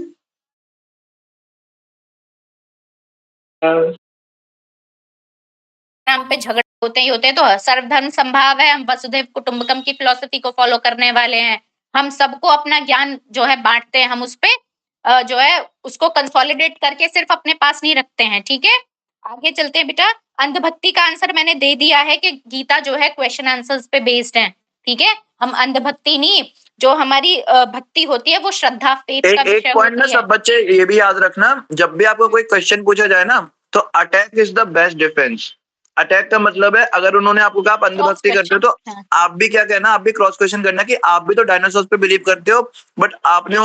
नाम पे झगड़े होते ही होते हैं, तो सर्वधर्म संभाव है। हम वसुधैव कुटुंबकम की फिलॉसफी को फॉलो करने वाले हैं। हम सबको अपना ज्ञान जो है बांटते हैं, हम उस पे जो है उसको कंसोलिडेट करके सिर्फ अपने पास नहीं रखते हैं। ठीक है, आगे चलते हैं बेटा। अंधभक्ति का आंसर मैंने दे दिया है कि गीता जो है क्वेश्चन आंसर्स पे बेस्ड है। ठीक है, हम अंधभक्ति नहीं, जो हमारी भक्ति होती है वो श्रद्धा फेथ का एक विषय पॉइंट ना होती है। सब बच्चे ये भी याद रखना, जब भी आपको कोई क्वेश्चन पूछा जाए ना, तो attack is the best defence. Attack का मतलब है, अगर उन्होंने आपको कहा आप अंधभक्ति करते हो, तो हाँ। आप भी क्या कहना, आप भी क्रॉस क्वेश्चन करना कि आप भी तो डायनासोर पे बिलीव करते हो, बट आपने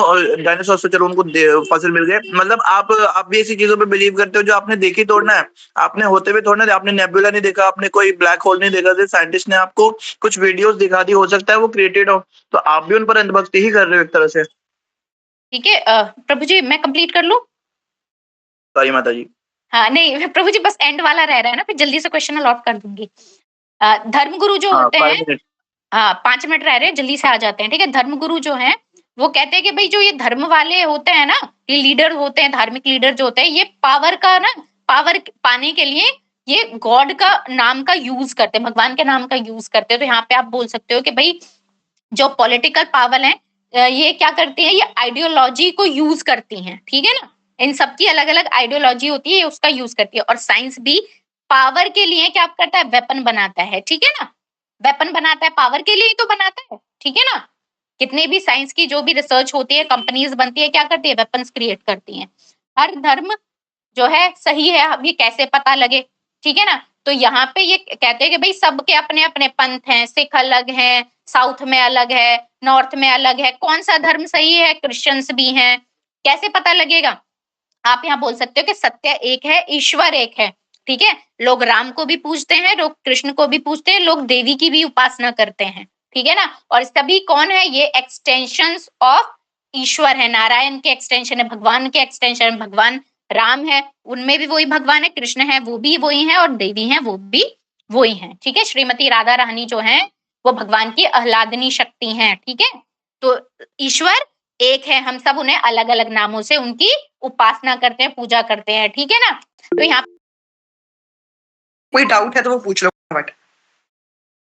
डायनासोर से, चलो उनको फसल मिल गए, मतलब आप भी ऐसी चीजों पे बिलीव करते हो जो आपने देखी तोड़ना है, आपने होते हुए तोड़ना है। आपने नेबुला नहीं देखा, आपने कोई ब्लैक होल नहीं देखा, साइंटिस्ट ने आपको कुछ वीडियोस दिखा दी, हो सकता है वो क्रिएटेड हो, तो आप भी उन पर अंधभक्ति ही कर रहे हो एक तरह से। ठीक है प्रभु जी, मैं कंप्लीट कर लूं? सॉरी माता जी। हाँ नहीं प्रभु जी, बस एंड वाला रह रहा है ना, फिर जल्दी से क्वेश्चन अलॉट कर दूंगी। धर्मगुरु जो हाँ, होते 5 हैं, मिनट। हाँ 5 मिनट रह रहे हैं, जल्दी से आ जाते हैं। ठीक है, धर्मगुरु जो हैं वो कहते हैं कि भाई जो ये धर्म वाले होते हैं ना, ये लीडर होते हैं, धार्मिक लीडर जो होते हैं, ये पावर का ना, पावर पाने के लिए ये गॉड का नाम का यूज करते हैं, भगवान के नाम का यूज करते हैं। तो यहाँ पे आप बोल सकते हो कि भाई जो पॉलिटिकल पावर है, ये क्या करती है, ये आइडियोलॉजी को यूज करती हैं। ठीक है ना, इन सबकी अलग अलग आइडियोलॉजी होती है, ये उसका यूज करती है। और साइंस भी पावर के लिए क्या करता है, वेपन बनाता है। ठीक है ना, वेपन बनाता है, पावर के लिए ही तो बनाता है। ठीक है ना, कितने भी साइंस की जो भी रिसर्च होती है, कंपनीज बनती है, क्या करती है, वेपन्स क्रिएट करती हैं। हर धर्म जो है सही है, अब ये कैसे पता लगे? ठीक है ना, तो यहाँ पे ये कहते हैं कि भाई सबके अपने अपने पंथ हैं, सिख अलग हैं, साउथ में अलग है, नॉर्थ में अलग है, कौन सा धर्म सही है, क्रिश्चियंस भी हैं, कैसे पता लगेगा? आप यहाँ बोल सकते हो कि सत्य एक है, ईश्वर एक है। ठीक है, लोग राम को भी पूजते हैं, लोग कृष्ण को भी पूजते हैं, लोग देवी की भी उपासना करते हैं। ठीक है ना, और सभी कौन है, ये एक्सटेंशंस ऑफ ईश्वर है, नारायण के एक्सटेंशन है, भगवान के एक्सटेंशन, भगवान राम है, उनमें भी वही भगवान है, कृष्ण है वो भी वही है, और देवी है वो भी वही है। ठीक है, श्रीमती राधा रानी जो है वो भगवान की आह्लादनी शक्ति है। ठीक है, तो ईश्वर एक है, हम सब उन्हें अलग अलग नामों से उनकी उपासना करते हैं, पूजा करते हैं। ठीक है ना, तो यहाँ कोई डाउट है तो वो पूछ लो बट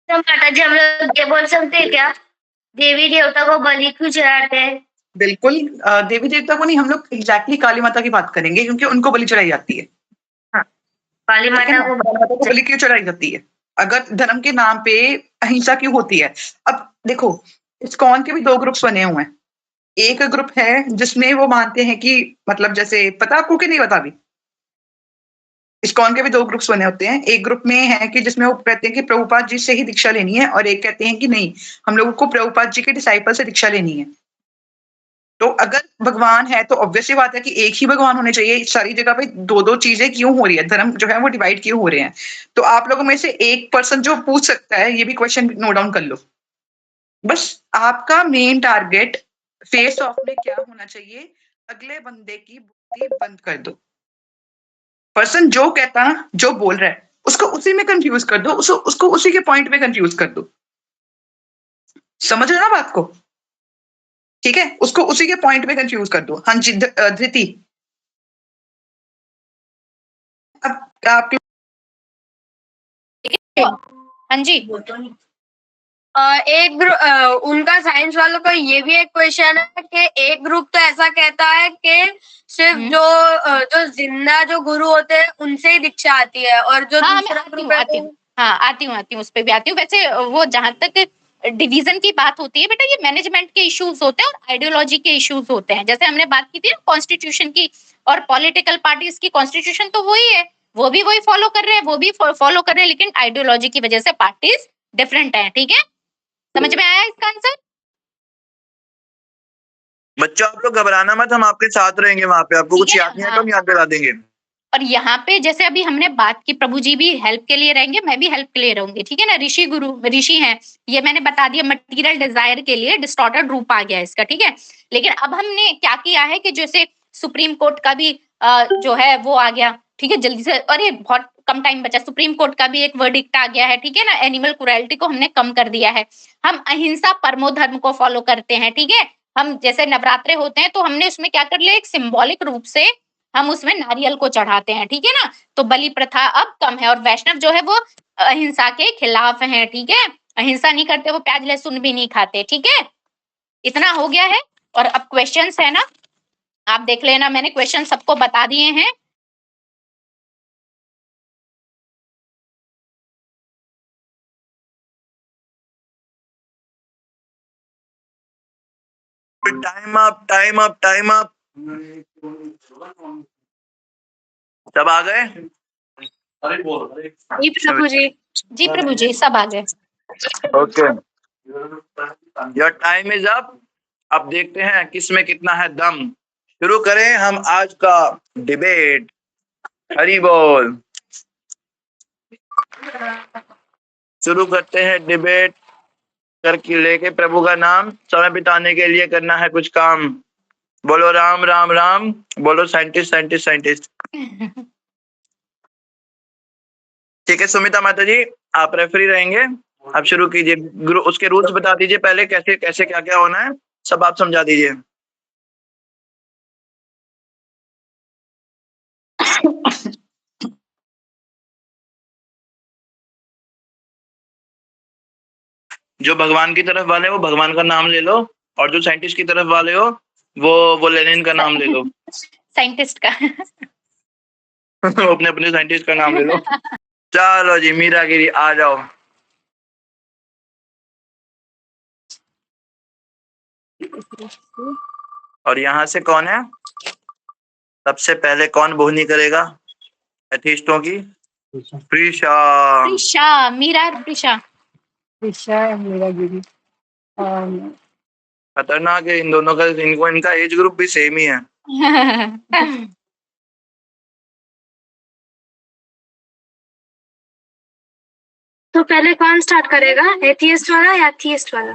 तो माता जी हम लोग ये बोल सकते हैं क्या, देवी देवता को बलि क्यों चढ़ाते हैं? बिल्कुल देवी देवता को नहीं, हम लोग एग्जैक्टली काली माता की बात करेंगे क्योंकि उनको बलि चढ़ाई जाती है। काली ठीक है माता ना? को काली माता को बलि क्यों चढ़ाई जाती है? अगर धर्म के नाम पे अहिंसा क्यों होती है? अब देखो, इस्कॉन के भी 2 ग्रुप्स बने हुए हैं। एक ग्रुप है जिसमें वो मानते हैं कि मतलब जैसे पता आपको कि नहीं पता अभी? इस्कॉन के भी 2 ग्रुप्स बने होते हैं। एक ग्रुप में है कि जिसमें वो कहते हैं कि प्रभुपाद जी से ही दीक्षा लेनी है और एक कहते हैं कि नहीं, हम लोगों को प्रभुपाद जी के डिसाइपल से दीक्षा लेनी है। तो अगर भगवान है तो ऑब्वियस सी बात है कि एक ही भगवान होने चाहिए। सारी जगह पे 2-2 चीज़ें क्यों हो रही है? धर्म जो है वो डिवाइड क्यों हो रहे हैं? तो आप लोगों में से एक पर्सन जो पूछ सकता है, ये भी क्वेश्चन नोट डाउन कर लो। बस आपका मेन टारगेट फेस ऑफ में क्या होना चाहिए? अगले बंदे की बुद्धि बंद कर दो। पर्सन जो कहता है ना, जो बोल रहा है, उसको उसी में कंफ्यूज कर दो, उसको उसी के पॉइंट में कंफ्यूज कर दो। समझ रहे हो ना बात को? ठीक है, उसको उसी के पॉइंट में कंफ्यूज कर दो। हाँ जी, धृति, अब आपके हाँ जी, एक उनका साइंस वालों का ये भी एक क्वेश्चन है कि एक ग्रुप तो ऐसा कहता है कि सिर्फ जो जिंदा जो गुरु होते हैं उनसे ही दीक्षा आती है, और जो हाँ मैं दूसरा आती ग्रुप हूँ है आती हूँ हाँ आती हूँ उस पे भी आती हूँ। वैसे वो जहां तक डिवीजन की बात होती है बेटा, ये मैनेजमेंट के इश्यूज होते हैं और आइडियोलॉजी के इश्यूज होते हैं। जैसे हमने बात की थी कॉन्स्टिट्यूशन की, और पॉलिटिकल पार्टीज की कॉन्स्टिट्यूशन तो वही है, वो भी वही फॉलो कर रहे हैं, वो भी फॉलो कर रहे हैं, लेकिन आइडियोलॉजी की वजह से पार्टीज डिफरेंट है। ठीक है, समझ में आया इसका आंसर? बच्चों आप लोग घबराना मत, हम आपके साथ रहेंगे वहां पे। आपको ठीक कुछ है याद ना? नहीं है तो हम याद दिला देंगे। और यहाँ पे जैसे अभी हमने बात की, प्रभु जी भी हेल्प के लिए रहेंगे, मैं भी हेल्प के लिए रहूंगी। ठीक है ना? ऋषि गुरु ऋषि हैं, ये मैंने बता दिया। मटेरियल डिजायर के लिए डिस्टॉर्टेड रूप आ गया इसका। ठीक है, लेकिन अब हमने क्या किया है कि जैसे सुप्रीम कोर्ट का भी जो है वो आ गया। ठीक है, जल्दी से, अरे बहुत कम टाइम बचा। सुप्रीम कोर्ट का भी एक वर्डिक्ट आ गया है। ठीक है ना? एनिमल क्रुएल्टी को हमने कम कर दिया है। हम अहिंसा परमो धर्म को फॉलो करते हैं। ठीक है, हम जैसे नवरात्रे होते हैं तो हमने उसमें क्या कर लिया, एक सिंबॉलिक रूप से हम उसमें नारियल को चढ़ाते हैं। ठीक है ना? तो बलि प्रथा अब कम है, और वैष्णव जो है वो अहिंसा के खिलाफ हैं। ठीक है, अहिंसा नहीं करते, वो प्याज लहसुन भी नहीं खाते। ठीक है, इतना हो गया है। और अब क्वेश्चंस है ना, आप देख लेना, मैंने क्वेश्चन सबको बता दिए हैं। Time up, time up, time up. सब आ गए? जी प्रभु जी। जी प्रभु जी, सब आ गए। Okay, your time is up. अब देखते हैं किसमें कितना है दम। शुरू करें हम आज का डिबेट। हरी बोल। शुरू करते हैं डिबेट करके, लेके प्रभु का नाम। समय बिताने के लिए करना है कुछ काम। बोलो राम राम राम, बोलो साइंटिस्ट साइंटिस्ट साइंटिस्ट। ठीक है सुमिता माता जी, आप रेफरी रहेंगे। आप शुरू कीजिए। उसके रूल्स बता दीजिए पहले, कैसे कैसे क्या क्या होना है, सब आप समझा दीजिए। जो भगवान की तरफ वाले हो भगवान का नाम ले लो, और जो साइंटिस्ट की तरफ वाले हो वो लेनिन का नाम ले लो। साइंटिस्ट का अपने अपने साइंटिस्ट का नाम ले लो। चलो जी, मीरा गिरी आ जाओ। और यहाँ से कौन है सबसे पहले, कौन बोहनी करेगा एथिस्टों की? प्रीशा। प्रिशा, मीरा प्रिशा। खतरनाक है इन दोनों का, इनका एज ग्रुप भी सेम ही है। तो पहले कौन स्टार्ट करेगा, एथियस्ट वाला या थियस्ट वाला?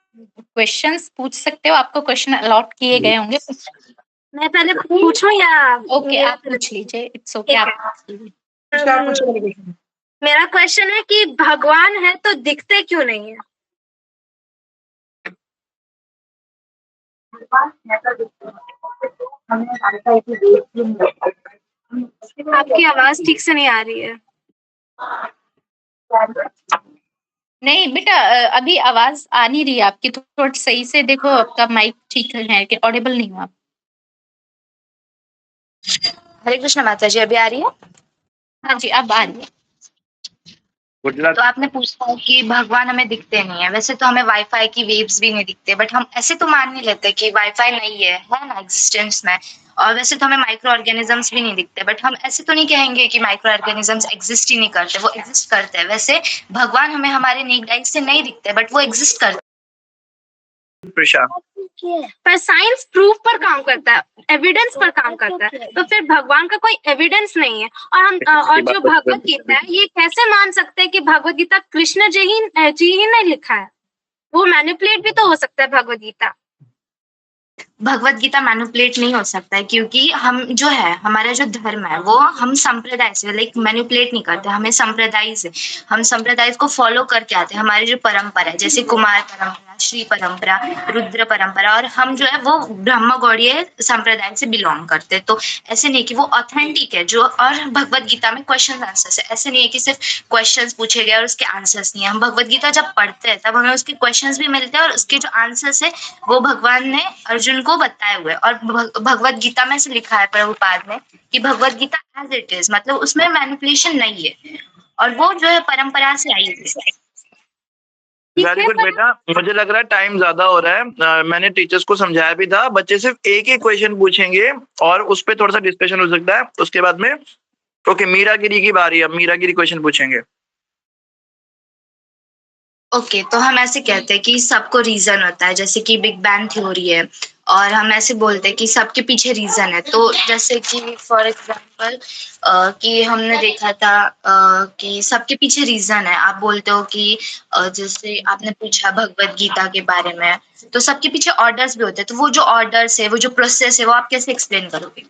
क्वेश्चंस पूछ सकते हो, आपको क्वेश्चन अलॉट किए गए होंगे। मैं पहले पूछूं या? ओके, आप पूछ लीजिए, इट्स ओके, आप पूछ लीजिए। मेरा क्वेश्चन है कि भगवान है तो दिखते क्यों नहीं है? आपकी आवाज ठीक से नहीं आ रही है। नहीं बेटा, अभी आवाज आ नहीं रही है आपकी, थोड़ा सही से देखो, आपका माइक ठीक है कि ऑडिबल नहीं हो आप। हरे कृष्ण माता जी, अभी आ रही है? हाँ जी, अब आ रही है। तो आपने पूछा कि भगवान हमें दिखते नहीं है। वैसे तो हमें वाईफाई की वेव्स भी नहीं दिखते, बट हम ऐसे तो मान नहीं लेते कि वाईफाई नहीं है ना एग्जिस्टेंस में। और वैसे तो हमें माइक्रो ऑर्गेनिजम्स भी नहीं दिखते, बट हम ऐसे तो नहीं कहेंगे कि माइक्रो ऑर्गेनिजम्स एग्जिस्ट ही नहीं करते, वो एग्जिस्ट करते हैं। वैसे भगवान हमें हमारे नेक्ड आई से नहीं दिखते, बट वो एग्जिस्ट करते हैं। प्रिशा, पर साइंस प्रूफ पर काम करता है, एविडेंस पर काम करता है, तो फिर भगवान का कोई एविडेंस नहीं है। और हम और जो भगवत गीता है, ये कैसे मान सकते हैं कि भगवत गीता कृष्ण जी ही ने लिखा है? वो मैनिपुलेट भी तो हो सकता है भगवत गीता। भगवत गीता मैनिपुलेट नहीं हो सकता है, क्योंकि हम जो है, हमारा जो धर्म है वो हम संप्रदाय से लाइक मैनिपुलेट नहीं करते। हमें संप्रदाय से, हम संप्रदाय को फॉलो करके आते हैं। हमारी जो परंपरा है, जैसे कुमार परंपरा, श्री परंपरा, रुद्र परंपरा, और हम जो है वो ब्रह्म गौड़ीय संप्रदाय से बिलोंग करते हैं। तो ऐसे नहीं कि वो ऑथेंटिक है जो, और भगवत गीता में क्वेश्चन आंसर्स है। ऐसे नहीं है कि सिर्फ क्वेश्चंस पूछे गए और उसके आंसर्स नहीं है। हम भगवत गीता जब पढ़ते हैं तब हमें उसके क्वेश्चंस भी मिलते हैं, और उसके जो आंसर्स है वो भगवान ने अर्जुन को बताए हुए। और भगवत गीता में से लिखा है प्रभुपाद ने कि Bhagavad Gita as it is, मतलब उसमें मैनिपुलेशन नहीं है, और वो जो है परंपरा से आई है। वेरी गुड बेटा। मुझे लग रहा है टाइम ज्यादा हो रहा है। मैंने टीचर्स को समझाया भी था, बच्चे सिर्फ एक ही क्वेश्चन पूछेंगे और उस पर थोड़ा सा डिस्कशन हो सकता है उसके बाद में। ओके, मीरागिरी की बारी है, अब मीरागिरी क्वेश्चन पूछेंगे। ओके, तो हम ऐसे कहते हैं कि सबको रीजन होता है, जैसे कि बिग बैंग थ्योरी है, और हम ऐसे बोलते हैं कि सबके पीछे रीजन है। तो जैसे कि फॉर एग्जांपल कि हमने देखा था कि सबके पीछे रीजन है। आप बोलते हो कि जैसे आपने पूछा भगवत गीता के बारे में, तो सबके पीछे ऑर्डर्स भी होते हैं। तो वो जो ऑर्डर्स है, वो जो प्रोसेस है, वो आप कैसे एक्सप्लेन करोगे?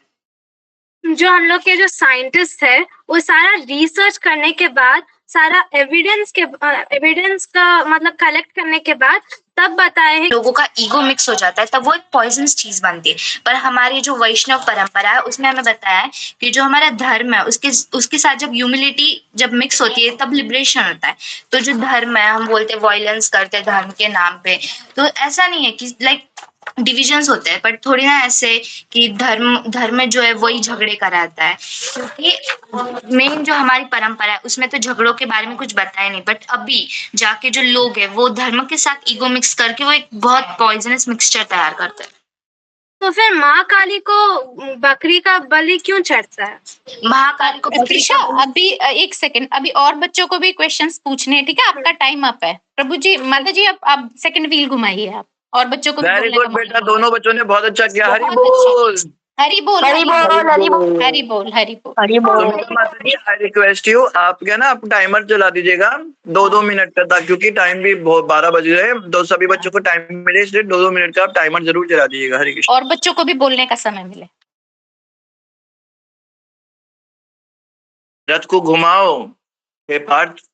जो हम लोग के जो साइंटिस्ट है, वो सारा रिसर्च करने के बाद, सारा एविडेंस का मतलब कलेक्ट करने के बाद तब बताए हैं। लोगों का ईगो मिक्स हो जाता है, तब वो एक पॉइजनस चीज बनती है। पर हमारी जो वैष्णव परंपरा है, उसमें हमें बताया है कि जो हमारा धर्म है, उसके साथ जब ह्यूमिलिटी जब मिक्स होती है, तब लिबरेशन होता है। तो जो धर्म है, हम बोलते हैं वायलेंस करते हैं धर्म के नाम पे, तो ऐसा नहीं है कि लाइक डिविजन्स होते हैं, बट थोड़ी ना ऐसे कि धर्म जो है वही झगड़े कराता है। क्योंकि मेन जो हमारी परंपरा है, उसमें तो झगड़ों के बारे में कुछ बताया नहीं, बट अभी जाके जो लोग है, वो धर्म के साथ ईगो मिक्स करके वो एक बहुत पॉइजनस मिक्सचर तैयार करते हैं। तो फिर माँ काली को बकरी का बलि क्यों चढ़ता है? महाकाली को प्रिशा, अभी एक सेकंड, अभी और बच्चों को भी क्वेश्चंस पूछने हैं, ठीक है? आपका टाइम अप है। प्रभु जी, माता जी, आप सेकंड व्हील घुमाइए आप, और बच्चों को भी वेरी बोलने का गुड मौका बेटा, दीजिए। दोनों बच्चों ने बहुत अच्छा किया। हरि बहुत बोल, हरि बोल, हरि बोल, हरि बोल, हरि बोल, हरि बोल। सुमित्रा माता जी, आई रिक्वेस्ट यू, आप क्या ना, आप टाइमर चला दीजिएगा 2-2 मिनट का, क्योंकि टाइम भी बहुत 12 बज रहे हैं। तो सभी बच्चों को टाइम मिले, इसलिए 2-2 मिनट का आप टाइमर जरूर चला दीजिएगा। हरि कृष्ण। और बच्चों को भी बोलने का समय मिले। रथ को घुमाओ, हे पार्थ।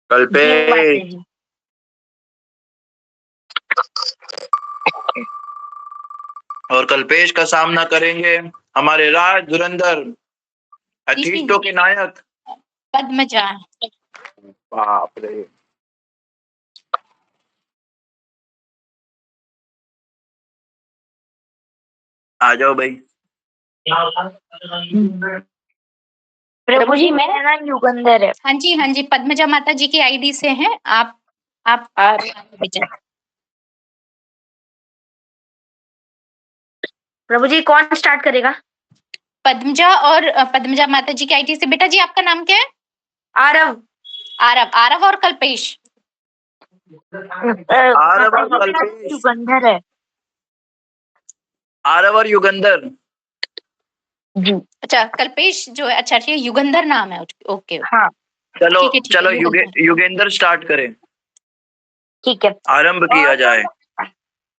कल्पेश, और कल्पेश का सामना करेंगे हमारे राज धुरंधर, अतीतों के नायक पद्मजा। बाप रे। आ जाओ भाई। प्रभु जी, मेरा नाम युगंधर है। हाँ जी, हाँ जी, पद्मजा माता जी की आईडी से हैं आप बेटा। प्रभु जी, कौन स्टार्ट करेगा? पद्मजा और पद्मजा माता जी की आईडी से। बेटा जी, आपका नाम क्या है? आरव। आरव और कल्पेश। आरव और कल्पेश। युगंधर है। आरव और युगंधर जी। अच्छा, कल्पेश जो है, अच्छा ये युगंधर नाम है। ओके। हाँ। चलो ठीक है, ठीक है, चलो युगंधर। युगेंद्र स्टार्ट करें, ठीक है। आरंभ किया और जाए।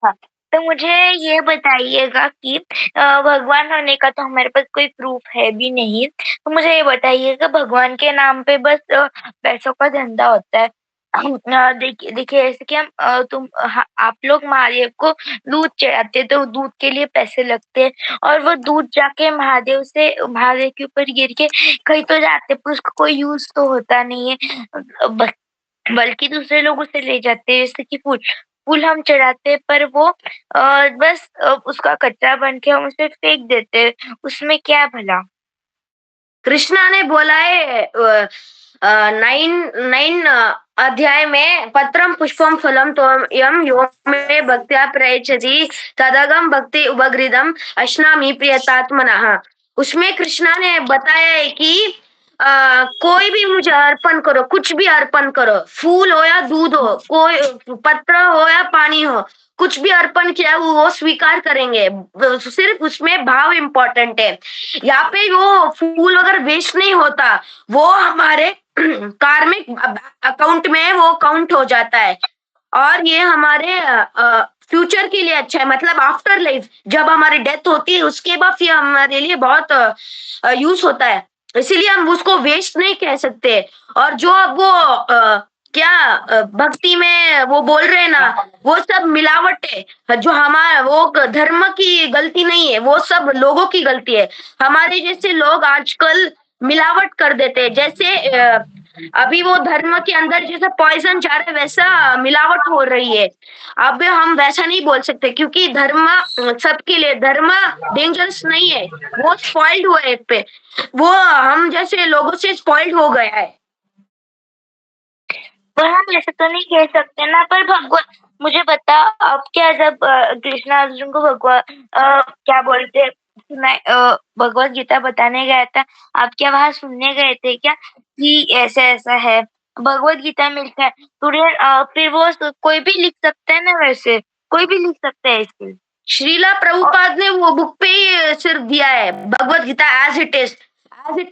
हाँ, तो मुझे ये बताइएगा कि भगवान होने का तो हमारे पास कोई प्रूफ है भी नहीं, तो मुझे ये बताइएगा भगवान के नाम पे बस पैसों का धंधा होता है। देखिए देखिए ऐसे कि आप लोग महादेव को दूध चढ़ाते हैं, तो दूध के लिए पैसे लगते हैं और वो दूध जाके महादेव के ऊपर गिर के कहीं तो जाते हैं, पर उसका कोई यूज तो होता नहीं है। बल्कि दूसरे लोग उसे ले जाते हैं, जैसे कि फूल फूल हम चढ़ाते हैं, पर वो बस उसका कचरा बन के हम उसे फेंक देते हैं, उसमें क्या है भला? कृष्णा ने बोला है 9 अध्याय में पत्रम पुष्पम फलम यम यो मे भक्त्या प्रयच्छति तदगम भक्ति उपगृदम अश्नामि प्रियतात्मनः। उसमें कृष्णा ने बताया है कि कोई भी मुझे अर्पण करो, कुछ भी अर्पण करो, फूल हो या दूध हो, कोई पत्र हो या पानी हो, कुछ भी अर्पण किया वो स्वीकार करेंगे। सिर्फ उसमें भाव इम्पोर्टेंट है। यहाँ पे वो फूल अगर वेस्ट नहीं होता, वो हमारे कार्मिक अकाउंट में वो काउंट हो जाता है और ये हमारे फ्यूचर के लिए अच्छा है। मतलब आफ्टर लाइफ जब हमारी डेथ होती है उसके बाद फिर हमारे लिए बहुत यूज होता है, इसीलिए हम उसको वेस्ट नहीं कह सकते। और जो अब वो भक्ति में वो बोल रहे हैं ना, वो सब मिलावट है। जो हमारा वो धर्म की गलती नहीं है, वो सब लोगों की गलती है। हमारे जैसे लोग आजकल मिलावट कर देते हैं, जैसे अभी वो धर्म के अंदर जैसा पॉइजन जा रहा है वैसा मिलावट हो रही है। अब हम वैसा नहीं बोल सकते क्योंकि धर्म सबके लिए, धर्म डेंजरस नहीं है, वो स्पॉइल्ड हुआ है एक पे, वो हम जैसे लोगों से स्पॉइल्ड हो गया है। पर हम ऐसा तो नहीं कह सकते ना। पर भगवान मुझे बता, अब क्या जब कृष्ण अर्जुन को भगवान क्या बोलते भगवत गीता बताने गया था, आप क्या वहां सुनने गए थे क्या कि ऐसा ऐसा है? भगवत गीता में लिखा है, फिर वो कोई भी लिख सकता है ना, वैसे कोई भी लिख सकता है इसके। श्रीला प्रभुपाद ने वो बुक पे ही सिर्फ दिया है Bhagavad Gita as it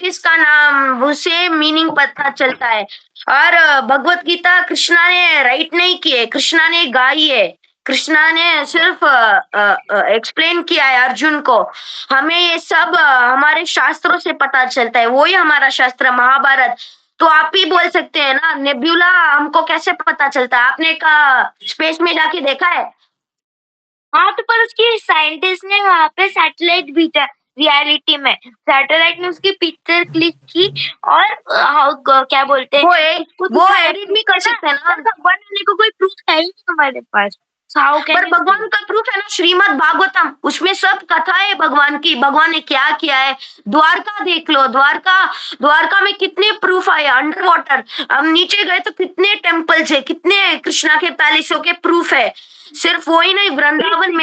is का नाम, उसे मीनिंग पता चलता है। और भगवत गीता कृष्णा ने राइट नहीं की है, कृष्णा ने गाई है, कृष्णा ने सिर्फ एक्सप्लेन किया है अर्जुन को। हमें ये सब हमारे शास्त्रों से पता चलता है, वही हमारा शास्त्र महाभारत। तो आप ही बोल सकते हैं ना, नेब्यूला हमको कैसे पता चलता है? आपने का स्पेस में जाके देखा है? हाँ, तो पर उसकी साइंटिस्ट ने वहां पे सैटेलाइट भेजा, रियलिटी में सैटेलाइट ने उसकी पिक्चर क्लिक की और क्या बोलते हैं वो एडिट भी कर सकते हैं ना। भगवान होने को कोई प्रूफ है ही नहीं हमारे पास। पर भगवान का प्रूफ है ना, श्रीमद् भागवतम, उसमें सब कथा है भगवान की, भगवान ने क्या किया है। द्वारका देख लो, द्वारका में कितने प्रूफ आए अंडर वाटर। हम नीचे गए तो कितने टेम्पल्स है, कितने कृष्णा के पैलेसों के प्रूफ है। सिर्फ वही नहीं, वृंदावन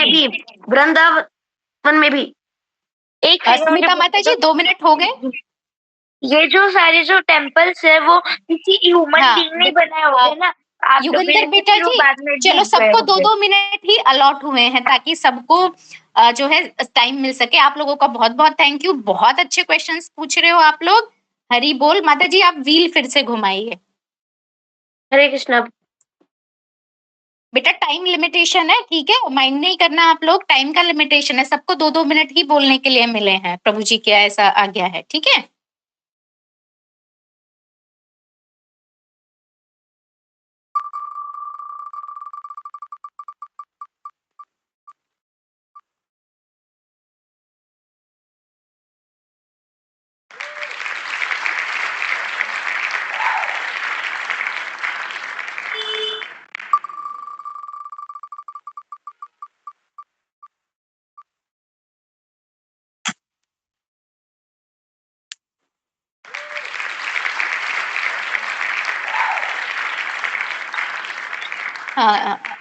में भी एक स्मिता माता जी 2 मिनट हो गए। ये जो सारे जो टेम्पल्स है वो किसी ह्यूमन बीइंग ने बनाए होंगे ना। आप युगंधर बेटा जी, चलो सबको 2-2 मिनट ही अलॉट हुए हैं ताकि सबको जो है टाइम मिल सके। आप लोगों का बहुत बहुत थैंक यू, बहुत अच्छे क्वेश्चंस पूछ रहे हो आप लोग। हरि बोल। माता जी आप व्हील फिर से घुमाइए। हरे कृष्णा। बेटा टाइम लिमिटेशन है, ठीक है, माइंड नहीं करना आप लोग, टाइम का लिमिटेशन है, सबको 2-2 मिनट ही बोलने के लिए मिले हैं। प्रभु जी क्या ऐसा आज्ञा है, ठीक है।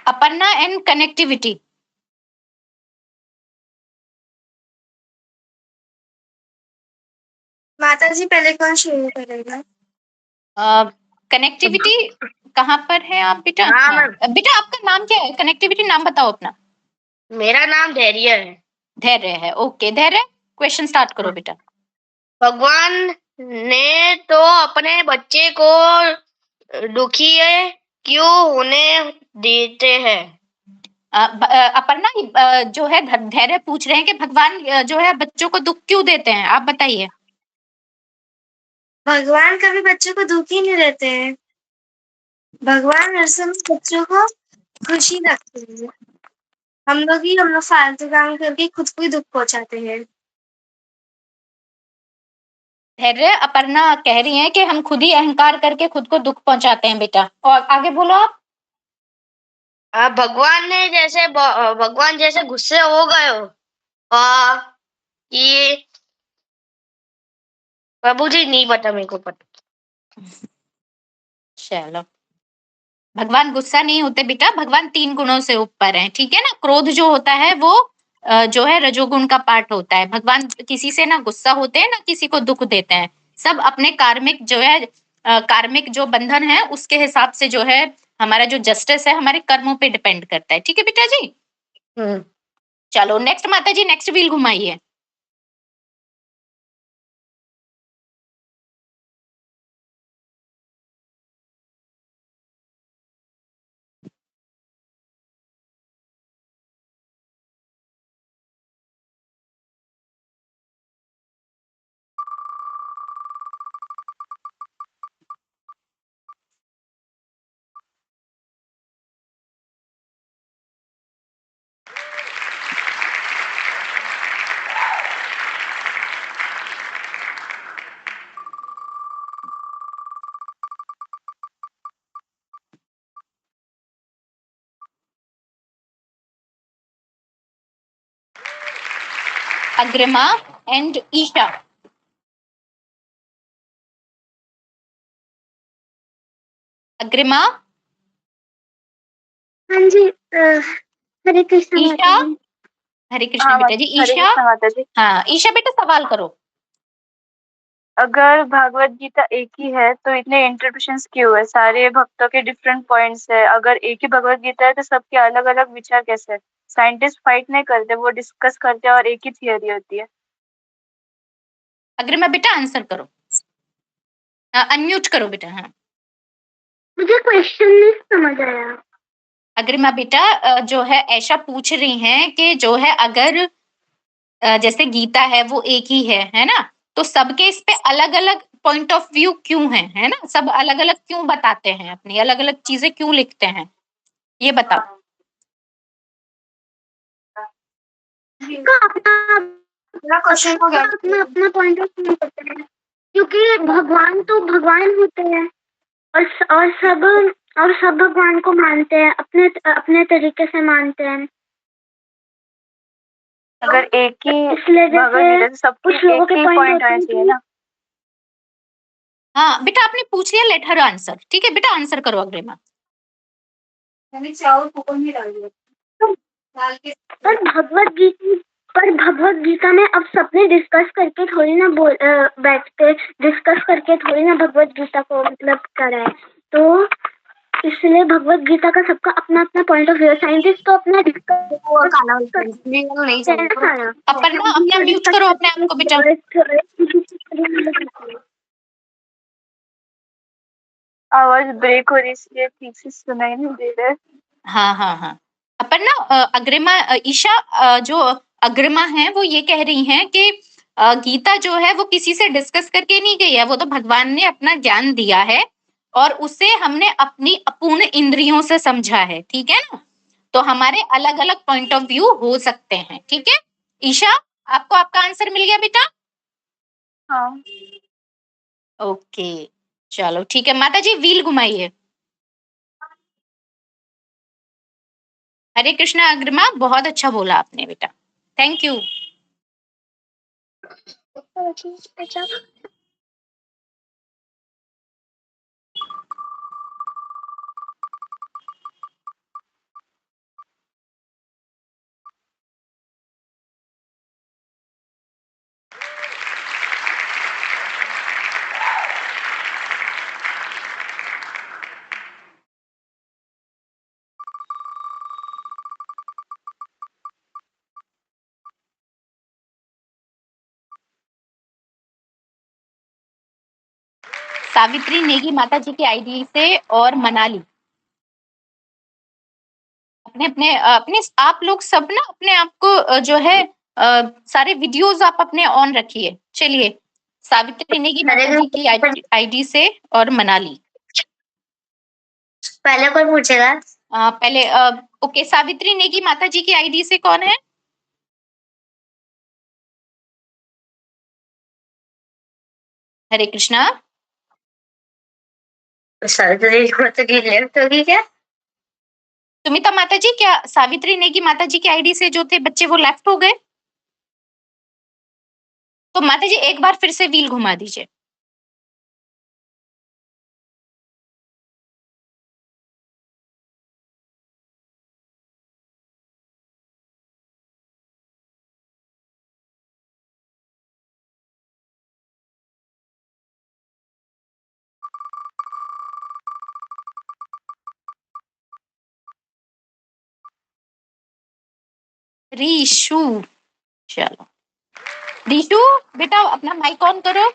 Aparna and connectivity. माता जी पहले कौन शुरू करेगा? कनेक्टिविटी कहाँ पर है आप बेटा? बेटा आपका नाम क्या है? कनेक्टिविटी नाम बताओ अपना। मेरा नाम धैर्य है। धैर्य है, ओके। धैर्य क्वेश्चन स्टार्ट करो बेटा। भगवान ने तो अपने बच्चे को दुखी क्यों होने देते हैं? अपर्णा जो है धैर्य पूछ रहे हैं कि भगवान जो है बच्चों को दुख क्यों देते हैं, आप बताइए। भगवान कभी बच्चों को दुखी नहीं देते हैं। भगवान हर समय बच्चों को खुशी रखते हैं। हम लोग फालतू काम करके खुद को ही दुख पहुंचाते हैं। धैर्य, अपर्णा कह रही हैं कि हम खुद ही अहंकार करके खुद को दुख पहुंचाते हैं बेटा। और आगे बोलो आप। भगवान जैसे गुस्से हो गए हो कि प्रभु जी नहीं पता, मेरे को पता। चलो, भगवान गुस्सा नहीं होते बेटा, भगवान 3 गुणों से ऊपर हैं, ठीक है ना। क्रोध जो होता है वो जो है रजोगुण का पार्ट होता है। भगवान किसी से ना गुस्सा होते हैं ना किसी को दुख देते हैं। सब अपने कार्मिक जो है कार्मिक जो बंधन है उसके हिसाब से जो है हमारा जो जस्टिस है हमारे कर्मों पे डिपेंड करता है, ठीक है बेटा जी। चलो नेक्स्ट माता जी, नेक्स्ट व्हील घुमाइए। अग्रिमा एंड ईशा। अग्रिमा। हाँ जी, हरे कृष्ण ईशा। माता जी। हरे कृष्ण बेटा जी। हरे ईशा। कृष्ण माता जी। हाँ ईशा बेटा सवाल करो। अगर भागवत गीता एक ही है तो इतने इंटरप्रिटेशंस क्यों है? सारे भक्तों के डिफरेंट पॉइंट्स है। अगर एक ही भगवत गीता है तो सबके अलग अलग विचार कैसे है? साइंटिस्ट फाइट नहीं करते, वो डिस्कस करते हैं और एक ही थियरी होती है। अग्रिमा बेटा आंसर करो, अनम्यूट करो बेटा। हाँ मुझे क्वेश्चन नहीं समझ आया। अग्रिमा बेटा जो है ऐसा पूछ रही हैं कि जो है अगर जैसे गीता है वो एक ही है ना, तो सबके इस पे अलग अलग पॉइंट ऑफ व्यू क्यों है ना, सब अलग अलग क्यों बताते हैं, अपनी अलग अलग चीजें क्यों लिखते हैं, ये बताओ। क्वेश्चन को अपना अपना पॉइंट ऑफ व्यू करते हैं, क्योंकि भगवान तो भगवान होते हैं और सब भगवान को मानते हैं, अपने अपने तरीके से मानते हैं। अगर एक ही इसलिए भगवत गीता तो सबके कुछ लोगों एक के ही पॉइंट पॉइंट होते आना हैं चाहिए ना। हाँ बेटा आपने पूछ लिया, लेट हर आंसर, ठीक है बेटा आंसर करो अग्रिमा। पर भगवत गीता में अब सबने डिस्कस करके थोड़ी ना बैठते डिस्कस करके थोड़ी ना भगवत गीता को मतलब करा है, तो इसलिए भगवत गीता का सबका अपना अपना पॉइंट ऑफ व्यू। साइंटिस्ट तो अपना डिस्कस अपर्णा अपना म्यूट करो अपने आप को बेटा। आवाज ब्रेक हो रही है इसलिए ठीक से सुनाई नहीं दे रहा है। हाँ अपर्णा अग्रिमा ईशा जो अग्रिमा है वो ये कह रही हैं कि गीता जो है वो किसी से डिस्कस करके नहीं गई है, वो तो भगवान ने अपना ज्ञान दिया है और उसे हमने अपनी अपूर्ण इंद्रियों से समझा है, ठीक है ना। तो हमारे अलग अलग पॉइंट ऑफ व्यू हो सकते हैं, ठीक है। ईशा आपको आपका आंसर मिल गया बेटा। हाँ ओके चलो ठीक है, माता जी व्हील घुमाइए। हरे कृष्णा अग्रिमा, बहुत अच्छा बोला आपने बेटा, थैंक यू। सावित्री नेगी माता जी की आईडी से और मनाली। अपने अपने अपने आप लोग सब ना अपने आप को जो है सारे वीडियोस आप अपने ऑन रखिए। चलिए, सावित्री नेगी माता जी की आईडी से और मनाली। पहले कौन पूछेगा? पहले ओके, सावित्री नेगी माता जी की आईडी से कौन है? हरे कृष्णा। सावित्री माता जी लेफ्ट होगी क्या? सुमिता माता जी, क्या सावित्री नेगी माता जी की आईडी से जो थे बच्चे वो लेफ्ट हो गए? तो माता जी एक बार फिर से व्हील घुमा दीजिए। रीशु, चलो रीशु बेटा अपना माइक ऑन करो।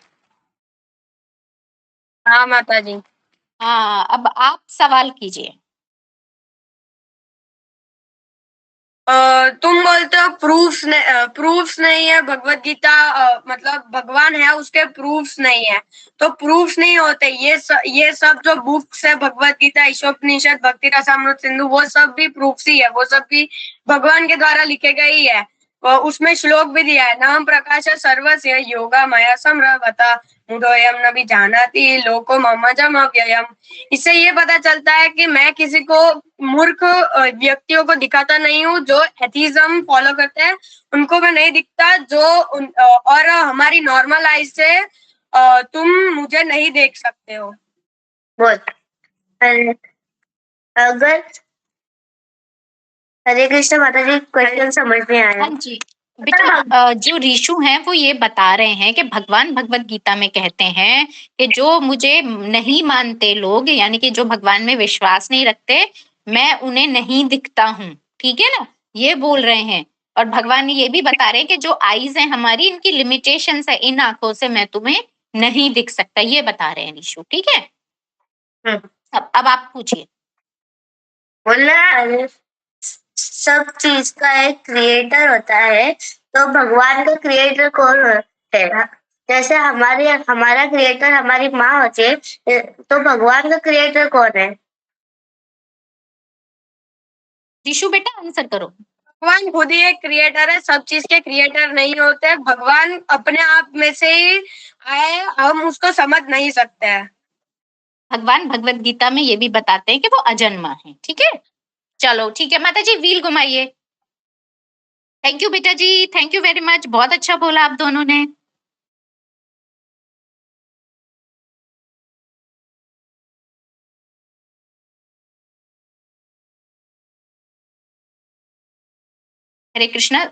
हाँ माता जी। हाँ, अब आप सवाल कीजिए। तुम बोलते हो प्रूफ्स नहीं है भगवत गीता, मतलब भगवान है उसके प्रूफ्स नहीं है, तो प्रूफ्स नहीं होते। ये सब जो बुक्स है भगवत गीता, ईशोपनिषद, भक्ति रसामृत सिंधु, वो सब भी प्रूफ्स ही है, वो सब भी भगवान के द्वारा लिखे गए ही है। उसमें श्लोक भी दिया है, नाम प्रकाश सर्वस्य योगा मया समरवता मुदोयम न भी जानाति लोको ममजम अव्ययम। इससे ये पता चलता है कि मैं किसी को मूर्ख व्यक्तियों को दिखाता नहीं हूँ जो एथिज्म फॉलो करते हैं, उनको मैं नहीं दिखता। और हमारी नॉर्मल आईज से तुम मुझे नहीं देख सकते हो। बोल। अगर हरे कृष्ण माता जी क्वेश्चन समझ में आया। हाँ जी बेटा, जो रीशु हैं वो ये बता रहे हैं कि भगवान भगवत गीता में कहते हैं कि जो मुझे नहीं मानते लोग, यानी कि जो भगवान में विश्वास नहीं रखते, मैं उन्हें नहीं दिखता हूँ। ठीक है ना, ये बोल रहे हैं। और भगवान ये भी बता रहे हैं कि जो आईज है हमारी, इनकी लिमिटेशंस है, इन आंखों से मैं तुम्हें नहीं दिख सकता, ये बता रहे हैं रीशु। ठीक है, अब आप पूछिए। बोलना सब चीज का एक क्रिएटर होता है, तो भगवान का क्रिएटर कौन है? जैसे हमारा क्रिएटर हमारी माँ होती है, तो भगवान का क्रिएटर कौन है? रीशु बेटा आंसर करो। भगवान खुद ही एक क्रिएटर है, सब चीज के क्रिएटर नहीं होते। भगवान अपने आप में से ही आए, हम उसको समझ नहीं सकते हैं। भगवान भगवत गीता में ये भी बताते हैं कि वो अजन्मा है। ठीक है, चलो ठीक है माता जी, व्हील घुमाइए। थैंक यू बेटा जी, थैंक यू वेरी मच, बहुत अच्छा बोला आप दोनों ने। हरे कृष्णा।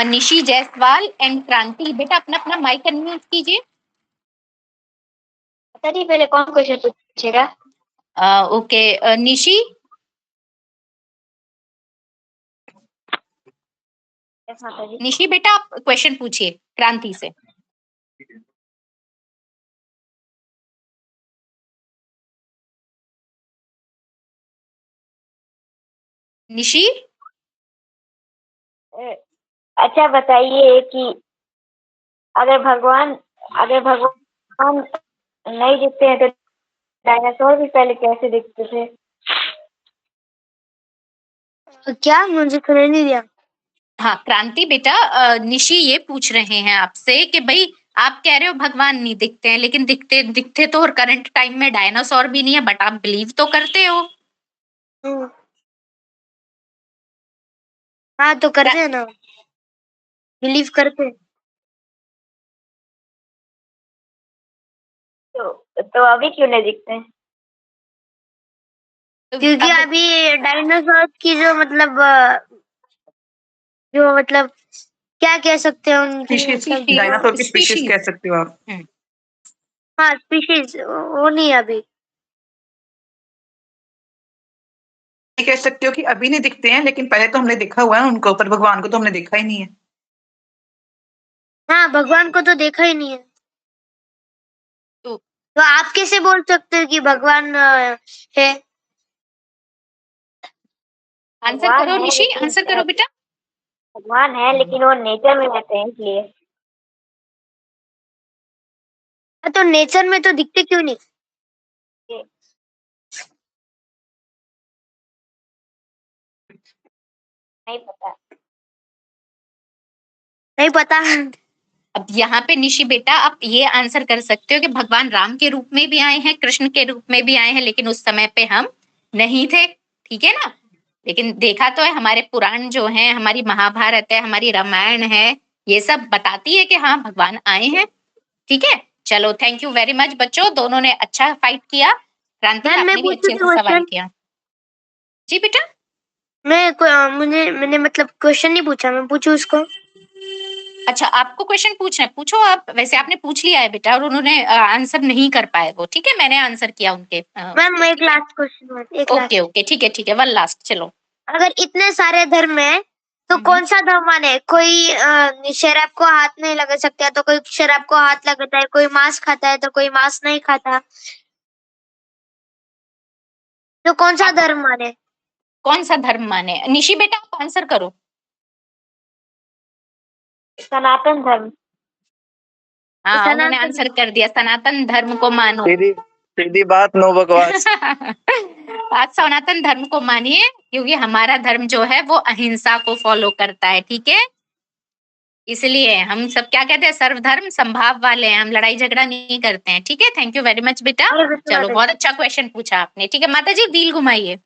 निशी जायसवाल एंड क्रांति, बेटा अपना अपना माइक अनम्यूट कीजिए। पता नहीं पहले कौन क्वेश्चन पूछेगा? ओके, निशी। निशी बेटा आप क्वेश्चन पूछिए क्रांति से। निशी। अच्छा बताइए कि अगर भगवान नहीं दिखते हैं तो डायनासोर भी पहले कैसे दिखते थे? क्या? मुझे सुनाई नहीं दिया। हाँ क्रांति बेटा, निशी ये पूछ रहे हैं आपसे कि भाई आप कह रहे हो भगवान नहीं दिखते हैं, लेकिन दिखते तो और करंट टाइम में डायनासोर भी नहीं है, बट आप बिलीव तो करते हो। हाँ तो करते हैं ना, बिलीव करते हैं। तो अभी क्यों नहीं दिखते हैं? तो क्योंकि अब अभी डायनासोर की जो मतलब क्या कह सकते हैं उनकी स्पीशीज, डायनासोर की स्पीशीज स्पीशीज कह सकते हो आप। हाँ स्पीशीज वो नहीं है अभी। ये कह सकते हो कि अभी नहीं दिखते हैं, लेकिन पहले तो हमने देखा हुआ है उनको, पर भगवान को तो हमने देखा ही नहीं है। हाँ भगवान को तो देखा ही नहीं है। तो आप कैसे बोल सकते हो कि भगवान है? आंसर करो निशी, आंसर करो बेटा। भगवान है लेकिन वो नेचर में रहते हैं इसलिए। तो नेचर में तो दिखते क्यों नहीं? नहीं पता। नहीं पता। अब यहाँ पे निशी बेटा आप ये आंसर कर सकते हो कि भगवान राम के रूप में भी आए हैं, कृष्ण के रूप में भी आए हैं, लेकिन उस समय पे हम नहीं थे, ठीक है ना। लेकिन देखा तो है, हमारे पुराण जो हैं, हमारी महाभारत है, हमारी रामायण है, ये सब बताती है कि हाँ भगवान आए हैं, ठीक है। चलो थैंक यू वेरी मच बच्चों, दोनों ने अच्छा फाइट किया। क्रांति मैम, मैं आपने भी पूछूं अच्छे से क्वेश्चन? सवाल किया। जी बेटा। मैंने मतलब क्वेश्चन नहीं पूछा, मैं पूछूं उसको? अच्छा आपको क्वेश्चन पूछना है, पूछो आप। वैसे आपने पूछ लिया है बेटा और उन्होंने आंसर नहीं कर पाए वो, ठीक है, मैंने आंसर किया उनके। मैम एक लास्ट क्वेश्चन, ओके ओके ठीक है वन लास्ट। चलो अगर इतने सारे धर्म है तो कौन सा धर्म माने? कोई शराब को हाथ नहीं लगा सकता तो कोई शराब को हाथ लगाता है, कोई मांस खाता है तो कोई मांस नहीं खाता। तो कौन सा धर्म माने? कौन सा धर्म माने? निशी बेटा आप आंसर करो। सनातन धर्म। हाँ उन्होंने आंसर कर दिया, सनातन धर्म को मानो। सीधी बात, नो बकवास। आज सनातन धर्म को मानिए, क्योंकि हमारा धर्म जो है वो अहिंसा को फॉलो करता है, ठीक है। इसलिए हम सब क्या कहते हैं, सर्वधर्म संभाव वाले हैं, हम लड़ाई झगड़ा नहीं करते हैं, ठीक है। थैंक यू वेरी मच बेटा। चलो बहुत अच्छा क्वेश्चन पूछा आपने, ठीक है। माता जी व्हील घुमाइए।